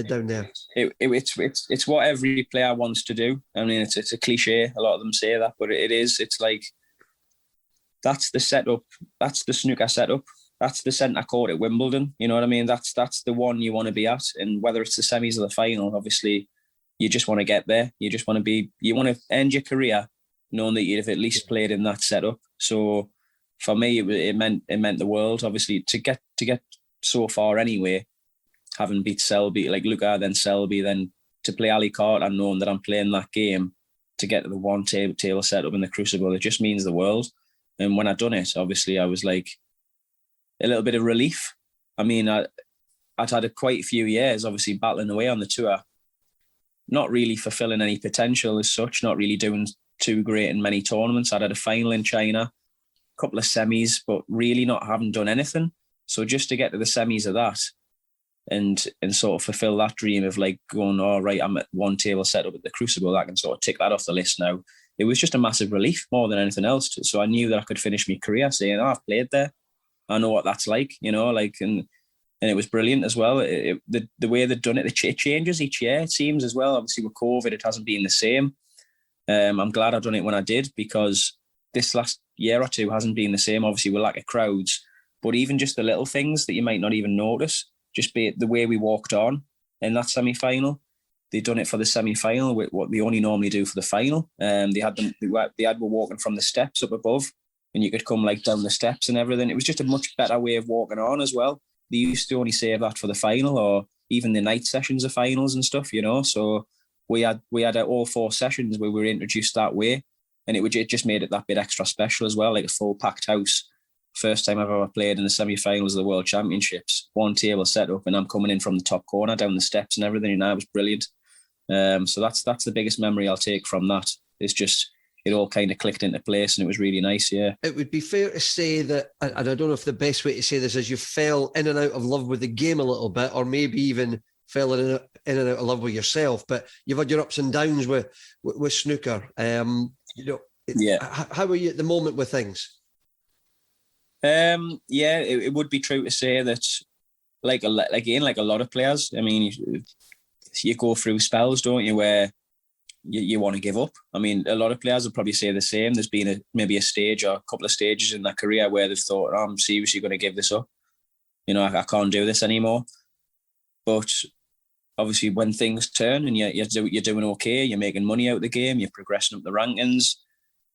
down there? It's what every player wants to do. I mean, it's a cliche. A lot of them say that, but it is. It's like that's the setup. That's the snooker setup. That's the centre court at Wimbledon. You know what I mean? That's the one you want to be at. And whether it's the semis or the final, obviously, you just want to get there. You just want to you want to end your career knowing that you've at least played in that setup. So for me, it meant the world. Obviously, to get so far anyway, having beat Selby, like Luca, then Selby, then to play Ali Carter, knowing that I'm playing that game, to get to the one table setup in the Crucible, it just means the world. And when I done it, obviously, I was like a little bit of relief. I mean, I'd had quite a few years, obviously, battling away on the tour, not really fulfilling any potential as such, not really doing too great in many tournaments. I'd had a final in China, a couple of semis, but really not having done anything. So just to get to the semis of that and sort of fulfill that dream of like going, all right, I'm at one table set up at the Crucible, I can sort of tick that off the list now. It was just a massive relief more than anything else. So I knew that I could finish my career saying, I've played there. I know what that's like, you know, like, and it was brilliant as well. The way they've done it, it changes each year, it seems as well. Obviously with COVID, it hasn't been the same. I'm glad I've done it when I did, because this last year or two hasn't been the same, obviously with lack of crowds, but even just the little things that you might not even notice, just be it the way we walked on in that semi-final. They'd done it for the semi-final with what they only normally do for the final. They were walking from the steps up above, and you could come like down the steps and everything. It was just a much better way of walking on as well. They used to only save that for the final or even the night sessions of finals and stuff, you know. So we had all 4 sessions where we were introduced that way, and it just made it that bit extra special as well, like a full packed house. First time I've ever played in the semi-finals of the World Championships, one table set up, and I'm coming in from the top corner down the steps and everything, and that was brilliant. So that's the biggest memory I'll take from that. It's just it all kind of clicked into place, and it was really nice. Yeah, it would be fair to say that, and I don't know if the best way to say this is you fell in and out of love with the game a little bit, or maybe even fell in and out of love with yourself. But you've had your ups and downs with snooker. You know, how are you at the moment with things? It would be true to say that, like a lot of players. I mean, you go through spells, don't you, where you want to give up. I mean, a lot of players will probably say the same. There's been maybe a stage or a couple of stages in their career where they've thought, oh, I'm seriously going to give this up. You know, I can't do this anymore. But obviously, when things turn and you're doing okay, you're making money out of the game, you're progressing up the rankings,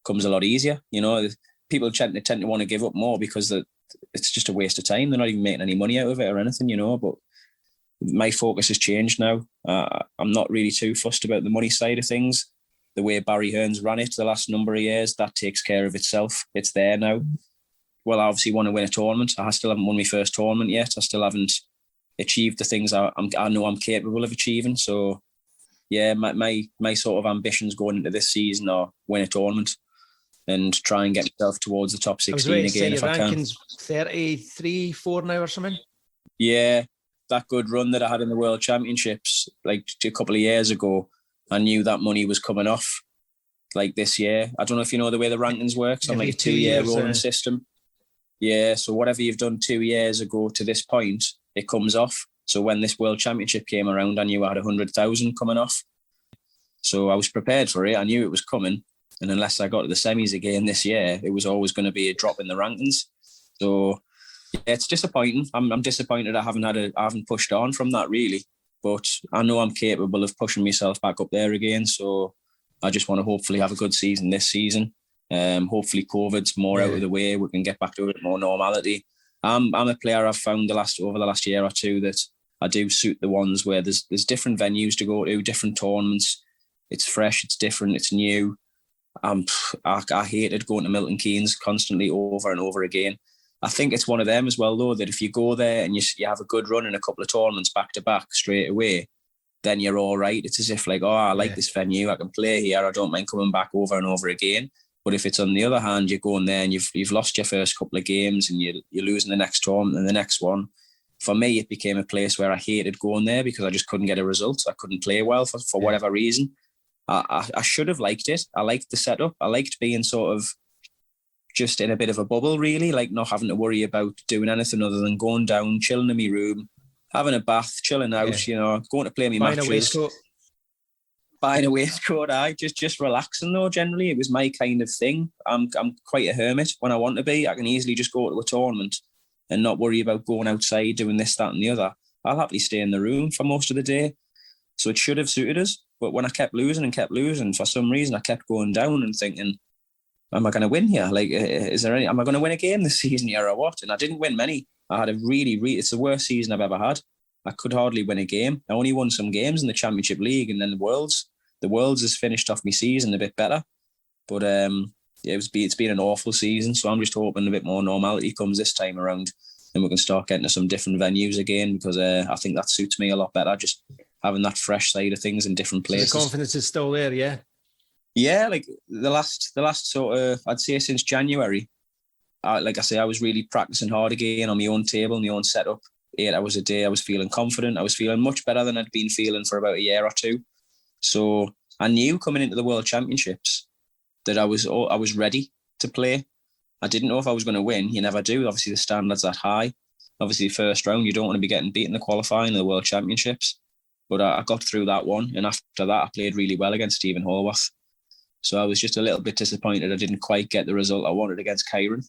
comes a lot easier. People tend to want to give up more because it's just a waste of time. They're not even making any money out of it or anything, but my focus has changed now. I'm not really too fussed about the money side of things. The way Barry Hearns ran it the last number of years, that takes care of itself. It's there now. Well, I obviously want to win a tournament. I still haven't won my first tournament yet. I still haven't achieved the things I know I'm capable of achieving. So, yeah, my sort of ambitions going into this season are win a tournament and try and get myself towards the top 16 again if I can. Rankings 33, 4 now or something? Yeah, that good run that I had in the World Championships like a couple of years ago, I knew that money was coming off like this year. I don't know if you know the way the rankings works. I'm like a 2-year rolling system. Yeah, so whatever you've done 2 years ago to this point, it comes off. So when this World Championship came around, I knew I had 100,000 coming off. So I was prepared for it. I knew it was coming. And unless I got to the semis again this year, it was always going to be a drop in the rankings. So yeah, it's disappointing. I'm disappointed I haven't pushed on from that really. But I know I'm capable of pushing myself back up there again. So I just want to hopefully have a good season this season. Hopefully COVID's more out of the way. We can get back to a bit more normality. I'm a player I've found over the last year or two that I do suit the ones where there's different venues to go to, different tournaments. It's fresh, it's different, it's new. I hated going to Milton Keynes constantly over and over again. I think it's one of them as well, though, that if you go there and you have a good run in a couple of tournaments back to back straight away, then you're all right. It's as if like, I like this venue, I can play here, I don't mind coming back over and over again. But if it's on the other hand, you're going there and you've lost your first couple of games and you're losing the next tournament and the next one. For me, it became a place where I hated going there because I just couldn't get a result. I couldn't play well for whatever reason. I should have liked it. I liked the setup. I liked being sort of just in a bit of a bubble, really, like not having to worry about doing anything other than going down, chilling in my room, having a bath, chilling out, going to play my matches. Buying a waistcoat, just relaxing though. Generally, it was my kind of thing. I'm quite a hermit when I want to be. I can easily just go to a tournament and not worry about going outside, doing this, that, and the other. I'll happily stay in the room for most of the day. So it should have suited us. But when I kept losing, for some reason, I kept going down and thinking, am I going to win here? Like, am I going to win a game this season here or what? And I didn't win many. I had a it's the worst season I've ever had. I could hardly win a game. I only won some games in the Championship League and then the Worlds. The Worlds has finished off my season a bit better. But it's been an awful season. So I'm just hoping a bit more normality comes this time around and we can start getting to some different venues again because I think that suits me a lot better, just having that fresh side of things in different places. So the confidence is still there, yeah? Yeah, like the last sort of, I'd say since January, like I say, I was really practicing hard again on my own table, my own setup, 8 hours a day. I was feeling confident. I was feeling much better than I'd been feeling for about a year or two. So I knew coming into the World Championships that I was ready to play. I didn't know if I was going to win. You never do. Obviously, the standard's that high. Obviously, the first round, you don't want to be getting beaten in the qualifying of the World Championships. But I got through that one. And after that, I played really well against Stephen Horwath. So I was just a little bit disappointed I didn't quite get the result I wanted against Kyron.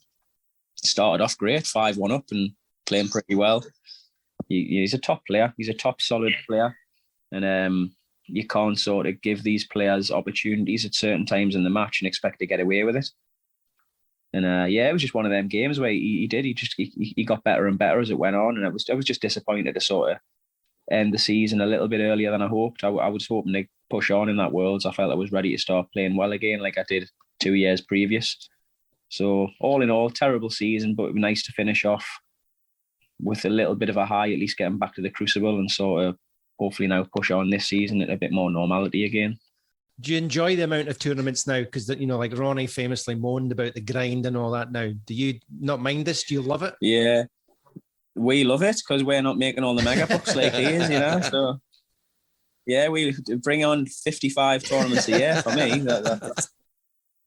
Started off great, 5-1 up and playing pretty well. He's a top player. He's a top solid player. And you can't sort of give these players opportunities at certain times in the match and expect to get away with it. And it was just one of them games where he got better and better as it went on. And I was just disappointed to sort of end the season a little bit earlier than I hoped. I was hoping to push on in that Worlds. I felt I was ready to start playing well again like I did 2 years previous. So all in all, terrible season, but it was nice to finish off with a little bit of a high, at least getting back to the Crucible and sort of hopefully now push on this season at a bit more normality again. Do you enjoy the amount of tournaments now? Because, like Ronnie famously moaned about the grind and all that now. Do you not mind this? Do you love it? Yeah, we love it because we're not making all the mega bucks like he is, So, yeah, we bring on 55 tournaments a year for me.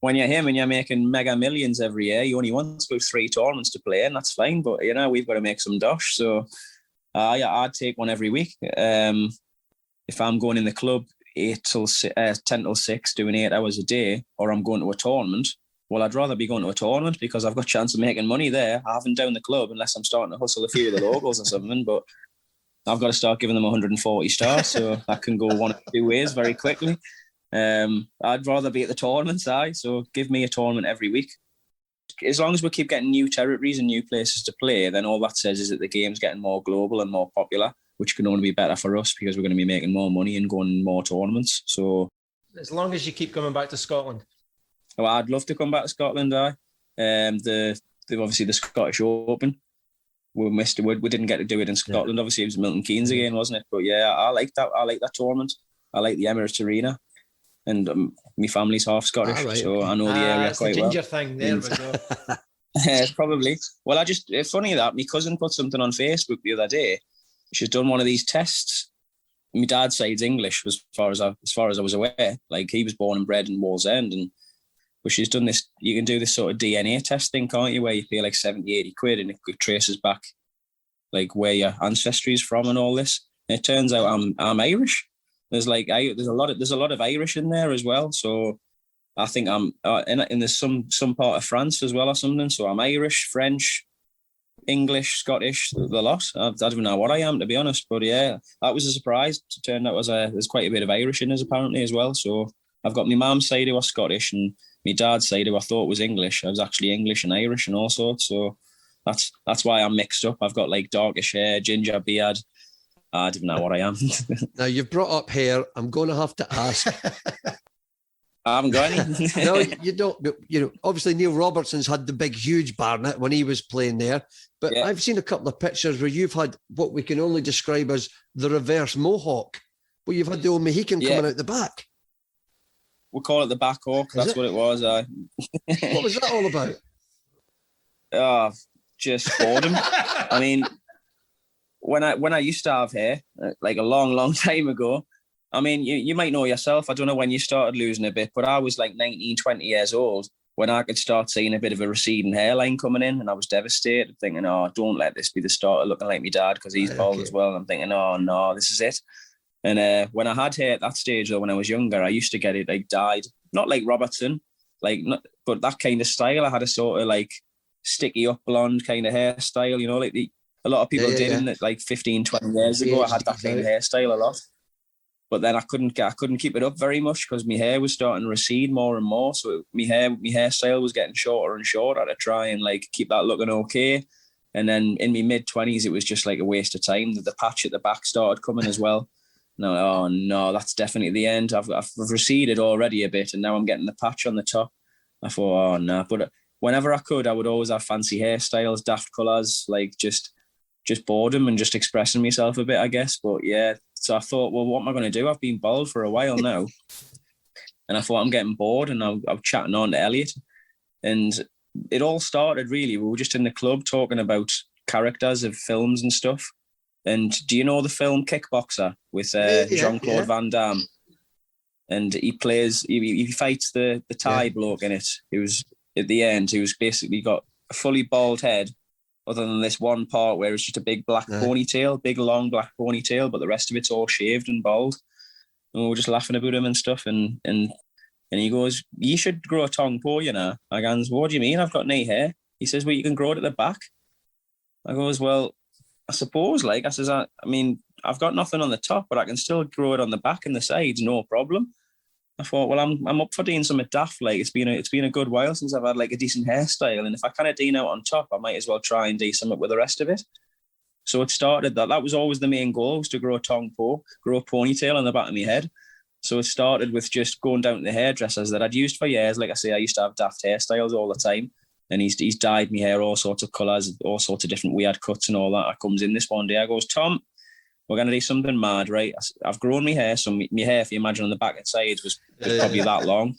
When you're him and you're making mega millions every year, you only want about 3 tournaments to play, and that's fine. But, we've got to make some dosh. So, I'd take one every week. If I'm going in the club 10 till 6, doing 8 hours a day, or I'm going to a tournament, well, I'd rather be going to a tournament because I've got a chance of making money there. I haven't down the club unless I'm starting to hustle a few of the locals or something, but I've got to start giving them 140 stars, so that can go one of 2 ways very quickly. I'd rather be at the tournaments, so give me a tournament every week. As long as we keep getting new territories and new places to play, then all that says is that the game's getting more global and more popular, which can only be better for us because we're going to be making more money and going more tournaments. So, as long as you keep coming back to Scotland. Well, I'd love to come back to Scotland. The obviously the Scottish Open, we missed it. We didn't get to do it in Scotland. Obviously, it was Milton Keynes again, wasn't it? But yeah, I like that. I like that tournament. I like the Emirates Arena, and my family's half Scottish, so I know the area quite well. Ginger thing. There we go. Probably. Well, it's funny that my cousin put something on Facebook the other day. She's done one of these tests. My dad's side's English, as far as I was aware. Like, he was born and bred in Wallsend, but she's done this. You can do this sort of DNA test thing, can't you? Where you pay like 70, 80 quid, and it traces back like where your ancestry is from and all this. And it turns out I'm Irish. There's a lot of Irish in there as well. So I think I'm and there's some part of France as well or something. So I'm Irish, French, English, Scottish, the lot. I don't even know what I am, to be honest. But yeah, that was a surprise. It turned out there's quite a bit of Irish in us apparently as well. So I've got my mum's side who was Scottish and my dad's side who I thought was English. I was actually English and Irish and all sorts. So that's why I'm mixed up. I've got like darkish hair, ginger beard. I don't know what I am. Now, you've brought up hair. I'm going to have to ask. I haven't got any. No, you don't. Obviously Neil Robertson's had the big, huge barnet when he was playing there. But yeah. I've seen a couple of pictures where you've had what we can only describe as the reverse mohawk, where you've had the old Mohican coming out the back. We'll call it the back hawk. That's what it was. What was that all about? Just boredom. I mean, when I used to have hair, like a long, long time ago, I mean, you might know yourself. I don't know when you started losing a bit, but I was like 19, 20 years old when I could start seeing a bit of a receding hairline coming in, and I was devastated, thinking, oh, don't let this be the start of looking like my dad because he's bald as well. And I'm thinking, oh, no, this is it. And when I had hair at that stage, though, when I was younger, I used to get it like dyed, not like Robertson, but that kind of style. I had a sort of like sticky up blonde kind of hairstyle, like a lot of people did in it like 15, 20 years ago. I had that kind of hairstyle a lot. But then I couldn't keep it up very much because my hair was starting to recede more and more. So my hairstyle was getting shorter and shorter. I had to try and like keep that looking okay. And then in my mid-20s, it was just like a waste of time. The patch at the back started coming as well. No, oh no, that's definitely the end. I've receded already a bit, and now I'm getting the patch on the top. I thought, oh no. But whenever I could, I would always have fancy hairstyles, daft colours, like just boredom and just expressing myself a bit, I guess. But yeah, so I thought, well, what am I going to do? I've been bald for a while now. And I thought, I'm getting bored. And I was chatting on to Elliot. And it all started really, we were just in the club talking about characters of films and stuff. And do you know the film Kickboxer with Jean-Claude Van Damme? And he fights the Thai bloke in it. He was, at the end, he was basically got a fully bald head, other than this one part where it's just a big black ponytail, big long black ponytail, but the rest of it's all shaved and bald. And we were just laughing about him and stuff. And he goes, you should grow a tongue po, I goes, what do you mean? I've got no hair. He says, well, you can grow it at the back. I goes, well, I suppose, I mean, I've got nothing on the top, but I can still grow it on the back and the sides, no problem. I thought, well, I'm up for doing something daft. Like it's been a good while since I've had like a decent hairstyle, and if I kind of do out on top, I might as well try and do something with the rest of it. So it started that was always the main goal, was to grow a tongue po, grow a ponytail on the back of my head. So it started with just going down to the hairdressers that I'd used for years. Like I say, I used to have daft hairstyles all the time. And he's dyed my hair all sorts of colours, all sorts of different weird cuts and all that. I comes in this one day, I goes, Tom, we're going to do something mad, right? I've grown my hair, so my hair, if you imagine on the back and sides, was probably that long.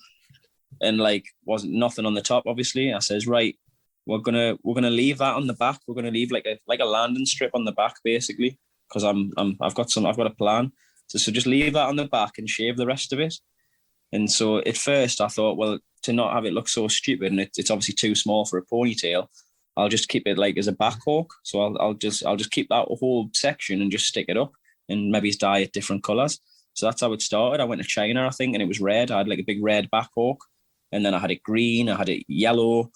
And like, wasn't nothing on the top, obviously. I says, right, we're gonna leave that on the back. We're gonna leave like a landing strip on the back, basically, because I've got a plan. So just leave that on the back and shave the rest of it. And so at first I thought, well, to not have it look so stupid, and it's obviously too small for a ponytail, I'll just keep it like as a back hawk. So I'll just keep that whole section and just stick it up and maybe dye it different colours. So that's how it started. I went to China, I think, and it was red. I had like a big red back hawk, and then I had it green, I had it yellow.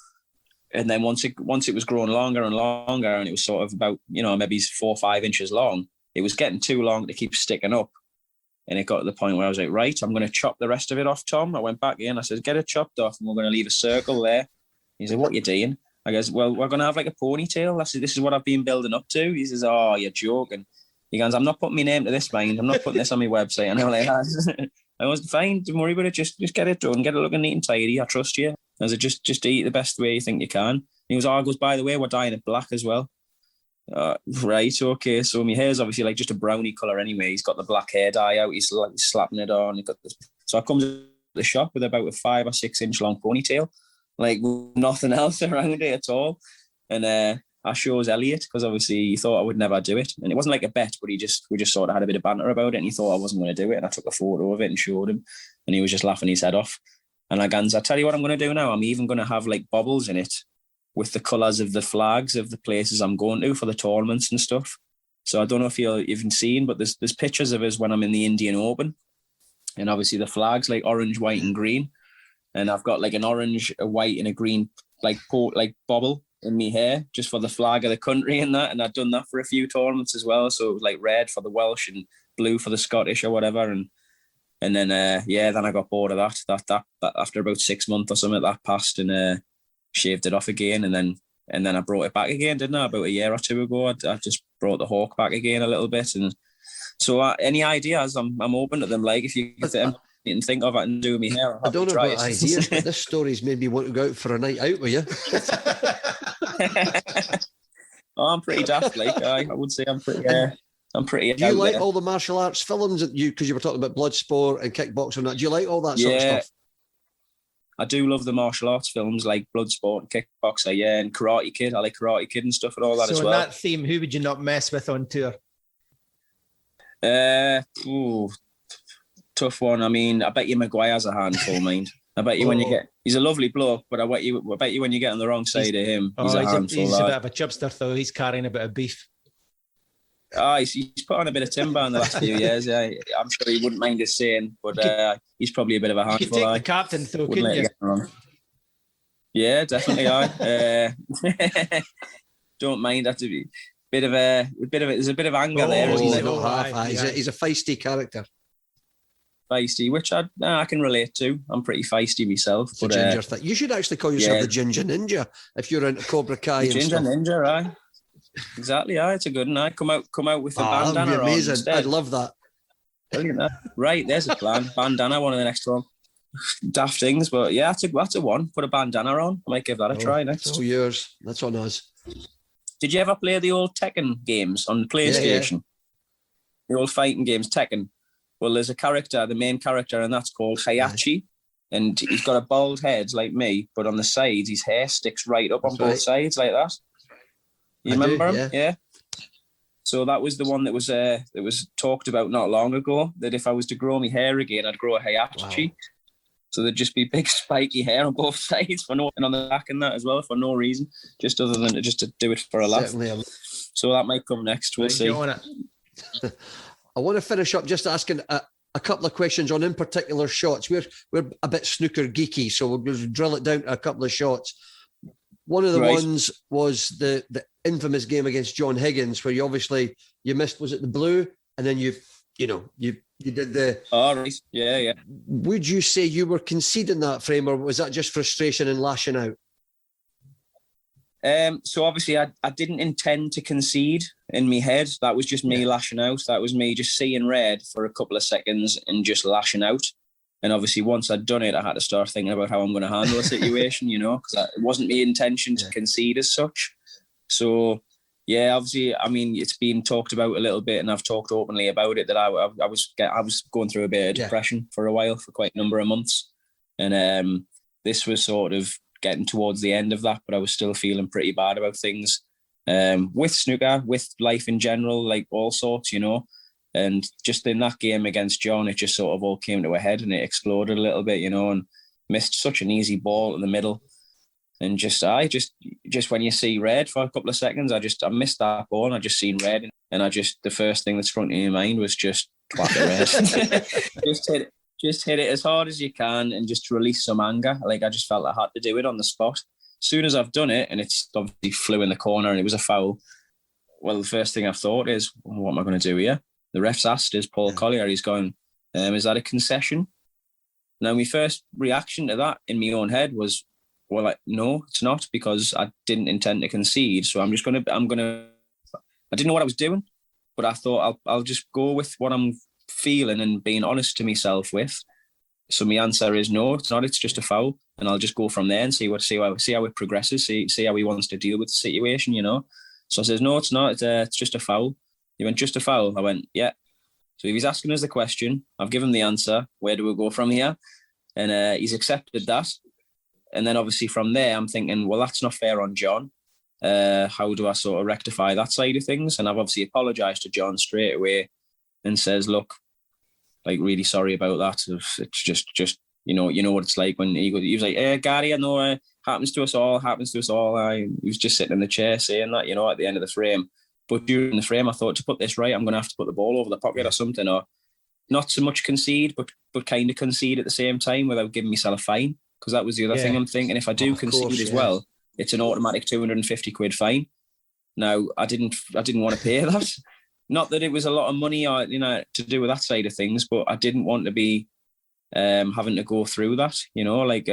And then once it was growing longer and longer, and it was sort of about, maybe 4 or 5 inches long, it was getting too long to keep sticking up. And it got to the point where I was like, right, I'm going to chop the rest of it off, Tom. I went back in. I said, get it chopped off and we're going to leave a circle there. He said, what are you doing? I goes, well, we're going to have like a ponytail. I said, this is what I've been building up to. He says, oh, you're joking. He goes, I'm not putting my name to this, mind. I'm not putting this on my website. And I'm like, I was fine. Don't worry about it. Just get it done. Get it looking neat and tidy. I trust you. I said, just eat the best way you think you can. He was, oh, goes, by the way, we're dyeing it black as well. Right, okay. So my hair's obviously like just a brownie colour anyway. He's got the black hair dye out. He's like slapping it on. He got this. So I come to the shop with about a 5 or 6 inch long ponytail, like nothing else around it at all. And I shows Elliot because obviously he thought I would never do it, and it wasn't like a bet, but we just sort of had a bit of banter about it, and he thought I wasn't going to do it, and I took a photo of it and showed him, and he was just laughing his head off. And I tell you what I'm going to do now. I'm even going to have like bobbles in it with the colours of the flags of the places I'm going to for the tournaments and stuff. So I don't know if you've even seen, but there's pictures of us when I'm in the Indian Open, and obviously the flags like orange, white, and green, and I've got like an orange, a white, and a green like bobble in me hair just for the flag of the country and that. And I've done that for a few tournaments as well. So it was like red for the Welsh and blue for the Scottish or whatever. And then then I got bored of that after about 6 months or something that passed, and shaved it off again, and then I brought it back again, didn't I? About a year or two ago, I just brought the hawk back again a little bit. And so any ideas, I'm open to them. Like if you can think of it and do me hair, I don't know about ideas, but this story's made me want to go out for a night out with you. Oh, I'm pretty daft. Like I would say I'm pretty. Do you like all the martial arts films that because you were talking about blood sport and kickboxing and that? Do you like all that sort of stuff? I do love the martial arts films like Bloodsport and Kickboxer, and Karate Kid. I like Karate Kid and stuff and all that as well. So on that theme, who would you not mess with on tour? Tough one. I mean, I bet you Maguire's a handful, mind. I bet you when you get... He's a lovely bloke, but I bet you when you get on the wrong side of him, he's a handful. He's a bit of a chubster, though. He's carrying a bit of beef. He's put on a bit of timber in the last few years. I'm sure he wouldn't mind us saying, but he's probably a bit of a handful. You could take the captain, though, couldn't you? Yeah, definitely. Don't mind that. There's a bit of anger there, isn't there? He's a feisty character. Feisty, which I can relate to. I'm pretty feisty myself. But ginger thing. You should actually call yourself the Ginger Ninja if you're into Cobra Kai. The Ginger Ninja, aye. Exactly, it's a good one. Come out with a bandana. That'd be amazing. Instead. I'd love that. Brilliant. Right, there's a plan. Bandana, one of the next one. Daft things, but yeah, that's a one. Put a bandana on. I might give that a try next. It's all yours. That's on us. Did you ever play the old Tekken games on the PlayStation? Yeah. The old fighting games, Tekken. Well, there's a character, the main character, and that's called Hayachi. And he's got a bald head like me, but on the sides, his hair sticks right up on both sides like that. You remember him? Yeah. So that was the one that was talked about not long ago, that if I was to grow my hair again, I'd grow a Hayachi. Wow. So there'd just be big spiky hair on both sides and on the back and that as well for no reason, just other than to do it for a laugh. Certainly. So that might come next. We'll see. I want to finish up just asking a couple of questions on in particular shots. We're a bit snooker geeky, so we'll drill it down to a couple of shots. One of the ones was the infamous game against John Higgins, where you missed, was it the blue? And then you did the... Oh, right. Yeah. Would you say you were conceding that frame, or was that just frustration and lashing out? So obviously I didn't intend to concede in my head. That was just me lashing out. That was me just seeing red for a couple of seconds and just lashing out. And obviously once I'd done it, I had to start thinking about how I'm going to handle the situation, because it wasn't my intention to concede as such. So yeah, obviously, I mean, it's been talked about a little bit, and I've talked openly about it that I was going through a bit of depression for a while, for quite a number of months. And this was sort of getting towards the end of that, but I was still feeling pretty bad about things with snooker, with life in general, like all sorts, and just in that game against John, it just sort of all came to a head and it exploded a little bit, and missed such an easy ball in the middle. And just when you see red for a couple of seconds, I missed that ball and I just seen red. And the first thing that's front in your mind was just twat it red. Just hit it as hard as you can and just release some anger. Like I just felt I had to do it on the spot. As soon as I've done it, and it's obviously flew in the corner and it was a foul. Well, the first thing I've thought is, what am I going to do here? The ref's asked is Paul Collier. He's going, Is that a concession? Now, my first reaction to that in my own head was, well, no, it's not, because I didn't intend to concede. So I didn't know what I was doing, but I thought I'll just go with what I'm feeling and being honest to myself with. So my answer is no, it's not. It's just a foul, and I'll just go from there and see how it progresses. See how he wants to deal with the situation, you know. So I says, no, it's not. It's just a foul. He went, just a foul. I went, yeah. So if he's asking us the question, I've given him the answer. Where do we go from here? And he's accepted that. And then obviously from there, I'm thinking, well, that's not fair on John. How do I sort of rectify that side of things? And I've obviously apologised to John straight away and says, look, like, really sorry about that. It's just you know what it's like when he was like, Gary, I know happens to us all. He was just sitting in the chair saying that, you know, at the end of the frame. But during the frame, I thought, to put this right, I'm going to have to put the ball over the pocket or something, or not so much concede, but kind of concede at the same time without giving myself a fine. Because that was the other thing I'm thinking. If I do concede as well, it's an automatic 250 quid fine. Now, I didn't want to pay that. Not that it was a lot of money, or, you know, to do with that side of things, but I didn't want to be having to go through that. You know, like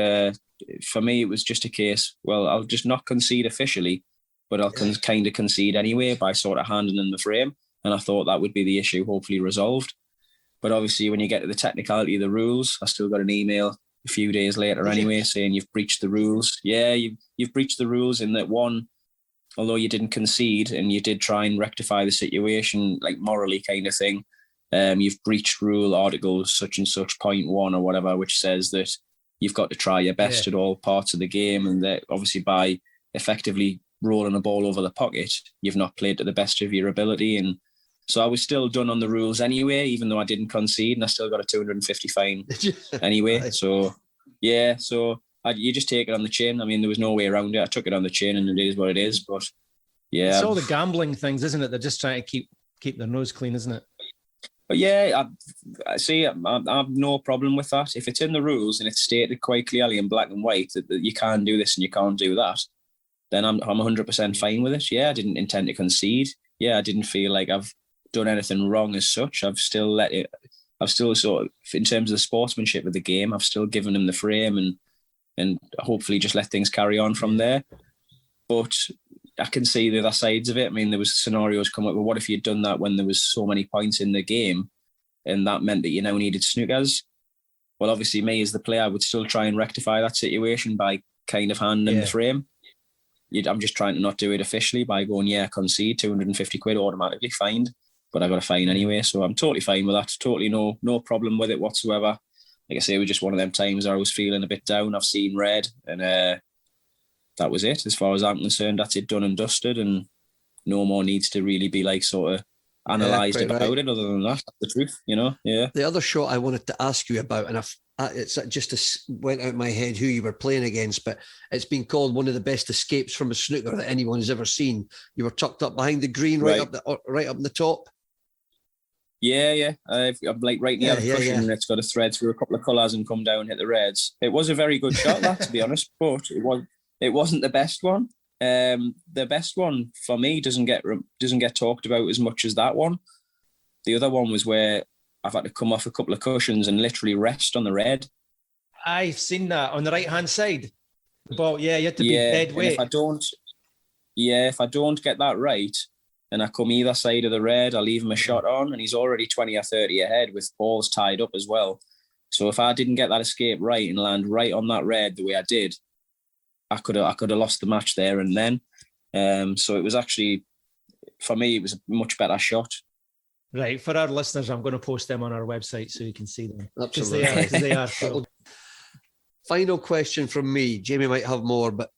for me, it was just a case. Well, I'll just not concede officially, but I'll kind of concede anyway by sort of handing in the frame. And I thought that would be the issue, hopefully resolved. But obviously, when you get to the technicality of the rules, I still got an email a few days later anyway saying you've breached the rules. Yeah, you've breached the rules in that, one, although you didn't concede and you did try and rectify the situation, like morally kind of thing, you've breached rule articles such and such .1 or whatever, which says that you've got to try your best at all parts of the game, and that obviously by effectively rolling a ball over the pocket, you've not played to the best of your ability. And so I was still done on the rules anyway, even though I didn't concede, and I still got a 250 fine anyway. Right. So, yeah, you just take it on the chin. I mean, there was no way around it. I took it on the chin, and it is what it is. But yeah, it's all the gambling things, isn't it? They're just trying to keep their nose clean, isn't it? But yeah, I see. I have no problem with that. If it's in the rules and it's stated quite clearly in black and white that you can't do this and you can't do that, then I'm 100% fine with it. Yeah, I didn't intend to concede. Yeah, I didn't feel like I've done anything wrong as such. I've still let it. I've still sort of, in terms of the sportsmanship of the game, I've still given him the frame and hopefully just let things carry on from there. But I can see the other sides of it. I mean, there was scenarios come up, well, what if you'd done that when there was so many points in the game and that meant that you now needed snookers? Well, obviously me as the player, I would still try and rectify that situation by kind of handing the frame. I'm just trying to not do it officially by going, concede, 250 quid automatically fined, but I got a fine anyway. So I'm totally fine with that. Totally no problem with it whatsoever. Like I say, it was just one of them times I was feeling a bit down. I've seen red, and that was it. As far as I'm concerned, that's it, done and dusted, and no more needs to really be like sort of analysed about it. Other than that, that's the truth, you know. Yeah. The other shot I wanted to ask you about, and it's just went out of my head who you were playing against, but it's been called one of the best escapes from a snooker that anyone's ever seen. You were tucked up behind the green, right up in the top. Yeah. I'm like right near the cushion, and it's got a thread through a couple of colours and come down and hit the reds. It was a very good shot, that, to be honest, but it wasn't the best one. The best one for me doesn't get talked about as much as that one. The other one was where I've had to come off a couple of cushions and literally rest on the red. I've seen that on the right hand side. But you have to be dead weight. If I don't get that right, and I come either side of the red, I leave him a shot on, and he's already 20 or 30 ahead with balls tied up as well. So if I didn't get that escape right and land right on that red the way I did, I could have lost the match there and then. So it was actually, for me, it was a much better shot. Right. For our listeners, I'm going to post them on our website so you can see them. Absolutely. Because they are cool. Final question from me. Jamie might have more, but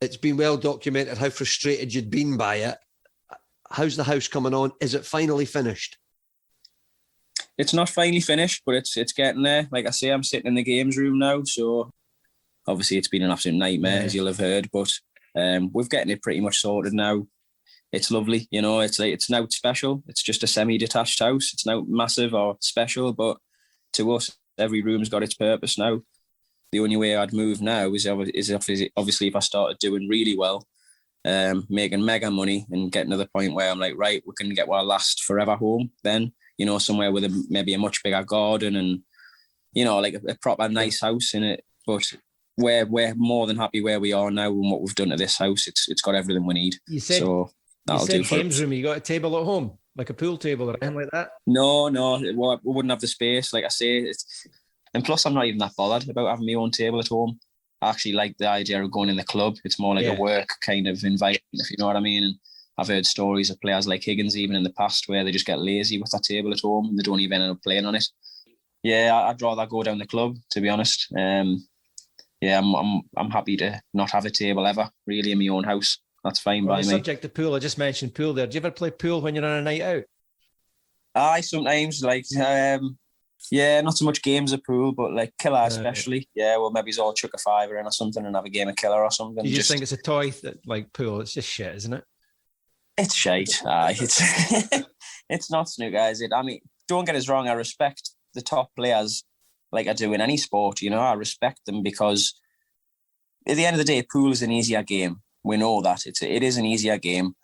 it's been well documented how frustrated you'd been by it. How's the house coming on? Is it finally finished? It's not finally finished, but it's getting there. Like I say, I'm sitting in the games room now, so obviously it's been an absolute nightmare, as you'll have heard, but we're getting it pretty much sorted now. It's lovely, you know. It's now special. It's just a semi-detached house. It's now massive or special, but to us, every room's got its purpose now. The only way I'd move now is obviously if I started doing really well, making mega money and getting to the point where I'm like, right, we can get our last forever home then. somewhere with maybe a much bigger garden and, like a proper nice house in it. But we're more than happy where we are now and what we've done to this house. It's got everything we need. You said, so that'll do for games room. You got a table at home, like a pool table or anything like that? No, we wouldn't have the space. Like I say, and plus I'm not even that bothered about having my own table at home. I actually like the idea of going in the club. It's more like a work kind of environment, if you know what I mean. And I've heard stories of players like Higgins even in the past where they just get lazy with that table at home and they don't even end up playing on it. Yeah, I'd rather go down the club, to be honest. I'm happy to not have a table ever, really, in my own house. That's fine by me. Subject to pool, I just mentioned pool there. Do you ever play pool when you're on a night out? Aye, sometimes, like, not so much games of pool, but like killer especially. Yeah, well, maybe all chuck a fiver in or something and have a game of killer or something. You just think it's a toy that, like pool? It's just shit, isn't it? It's shite. It's not snooker, is it? I mean, don't get us wrong. I respect the top players like I do in any sport. I respect them because at the end of the day, pool is an easier game. We know that it is an easier game,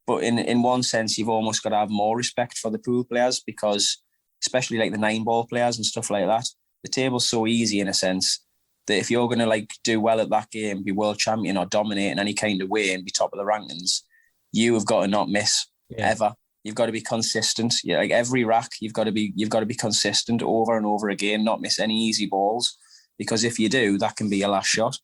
but in one sense, you've almost got to have more respect for the pool players because, especially like the 9-ball players and stuff like that, the table's so easy in a sense that if you're going to like do well at that game, be world champion or dominate in any kind of way and be top of the rankings, you have got to not miss ever. You've got to be consistent. Yeah, like every rack, you've got to be consistent over and over again, not miss any easy balls, because if you do, that can be your last shot.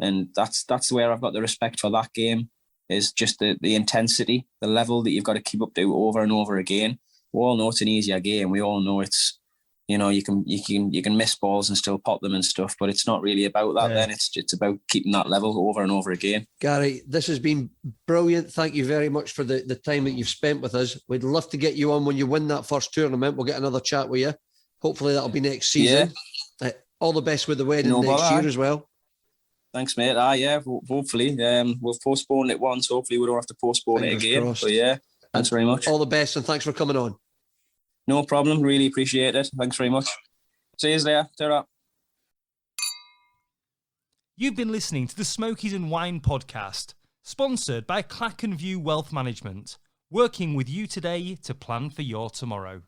And that's where I've got the respect for that game, is just the intensity, the level that you've got to keep up to over and over again. We all know it's an easier game. We all know it's, you can miss balls and still pop them and stuff, but it's not really about that. Then it's about keeping that level over and over again. Gary, this has been brilliant. Thank you very much for the time that you've spent with us. We'd love to get you on when you win that first tournament. We'll get another chat with you. Hopefully that'll be next season. All the best with the wedding next year as well. Thanks, mate. Hopefully. We've postponed it once. Hopefully we don't have to postpone it again. Crossed. But thanks very much. All the best and thanks for coming on. No problem. Really appreciate it. Thanks very much. See you later. Ta-ra. You've been listening to the Smokies and Wine podcast, sponsored by Clack and View Wealth Management, working with you today to plan for your tomorrow.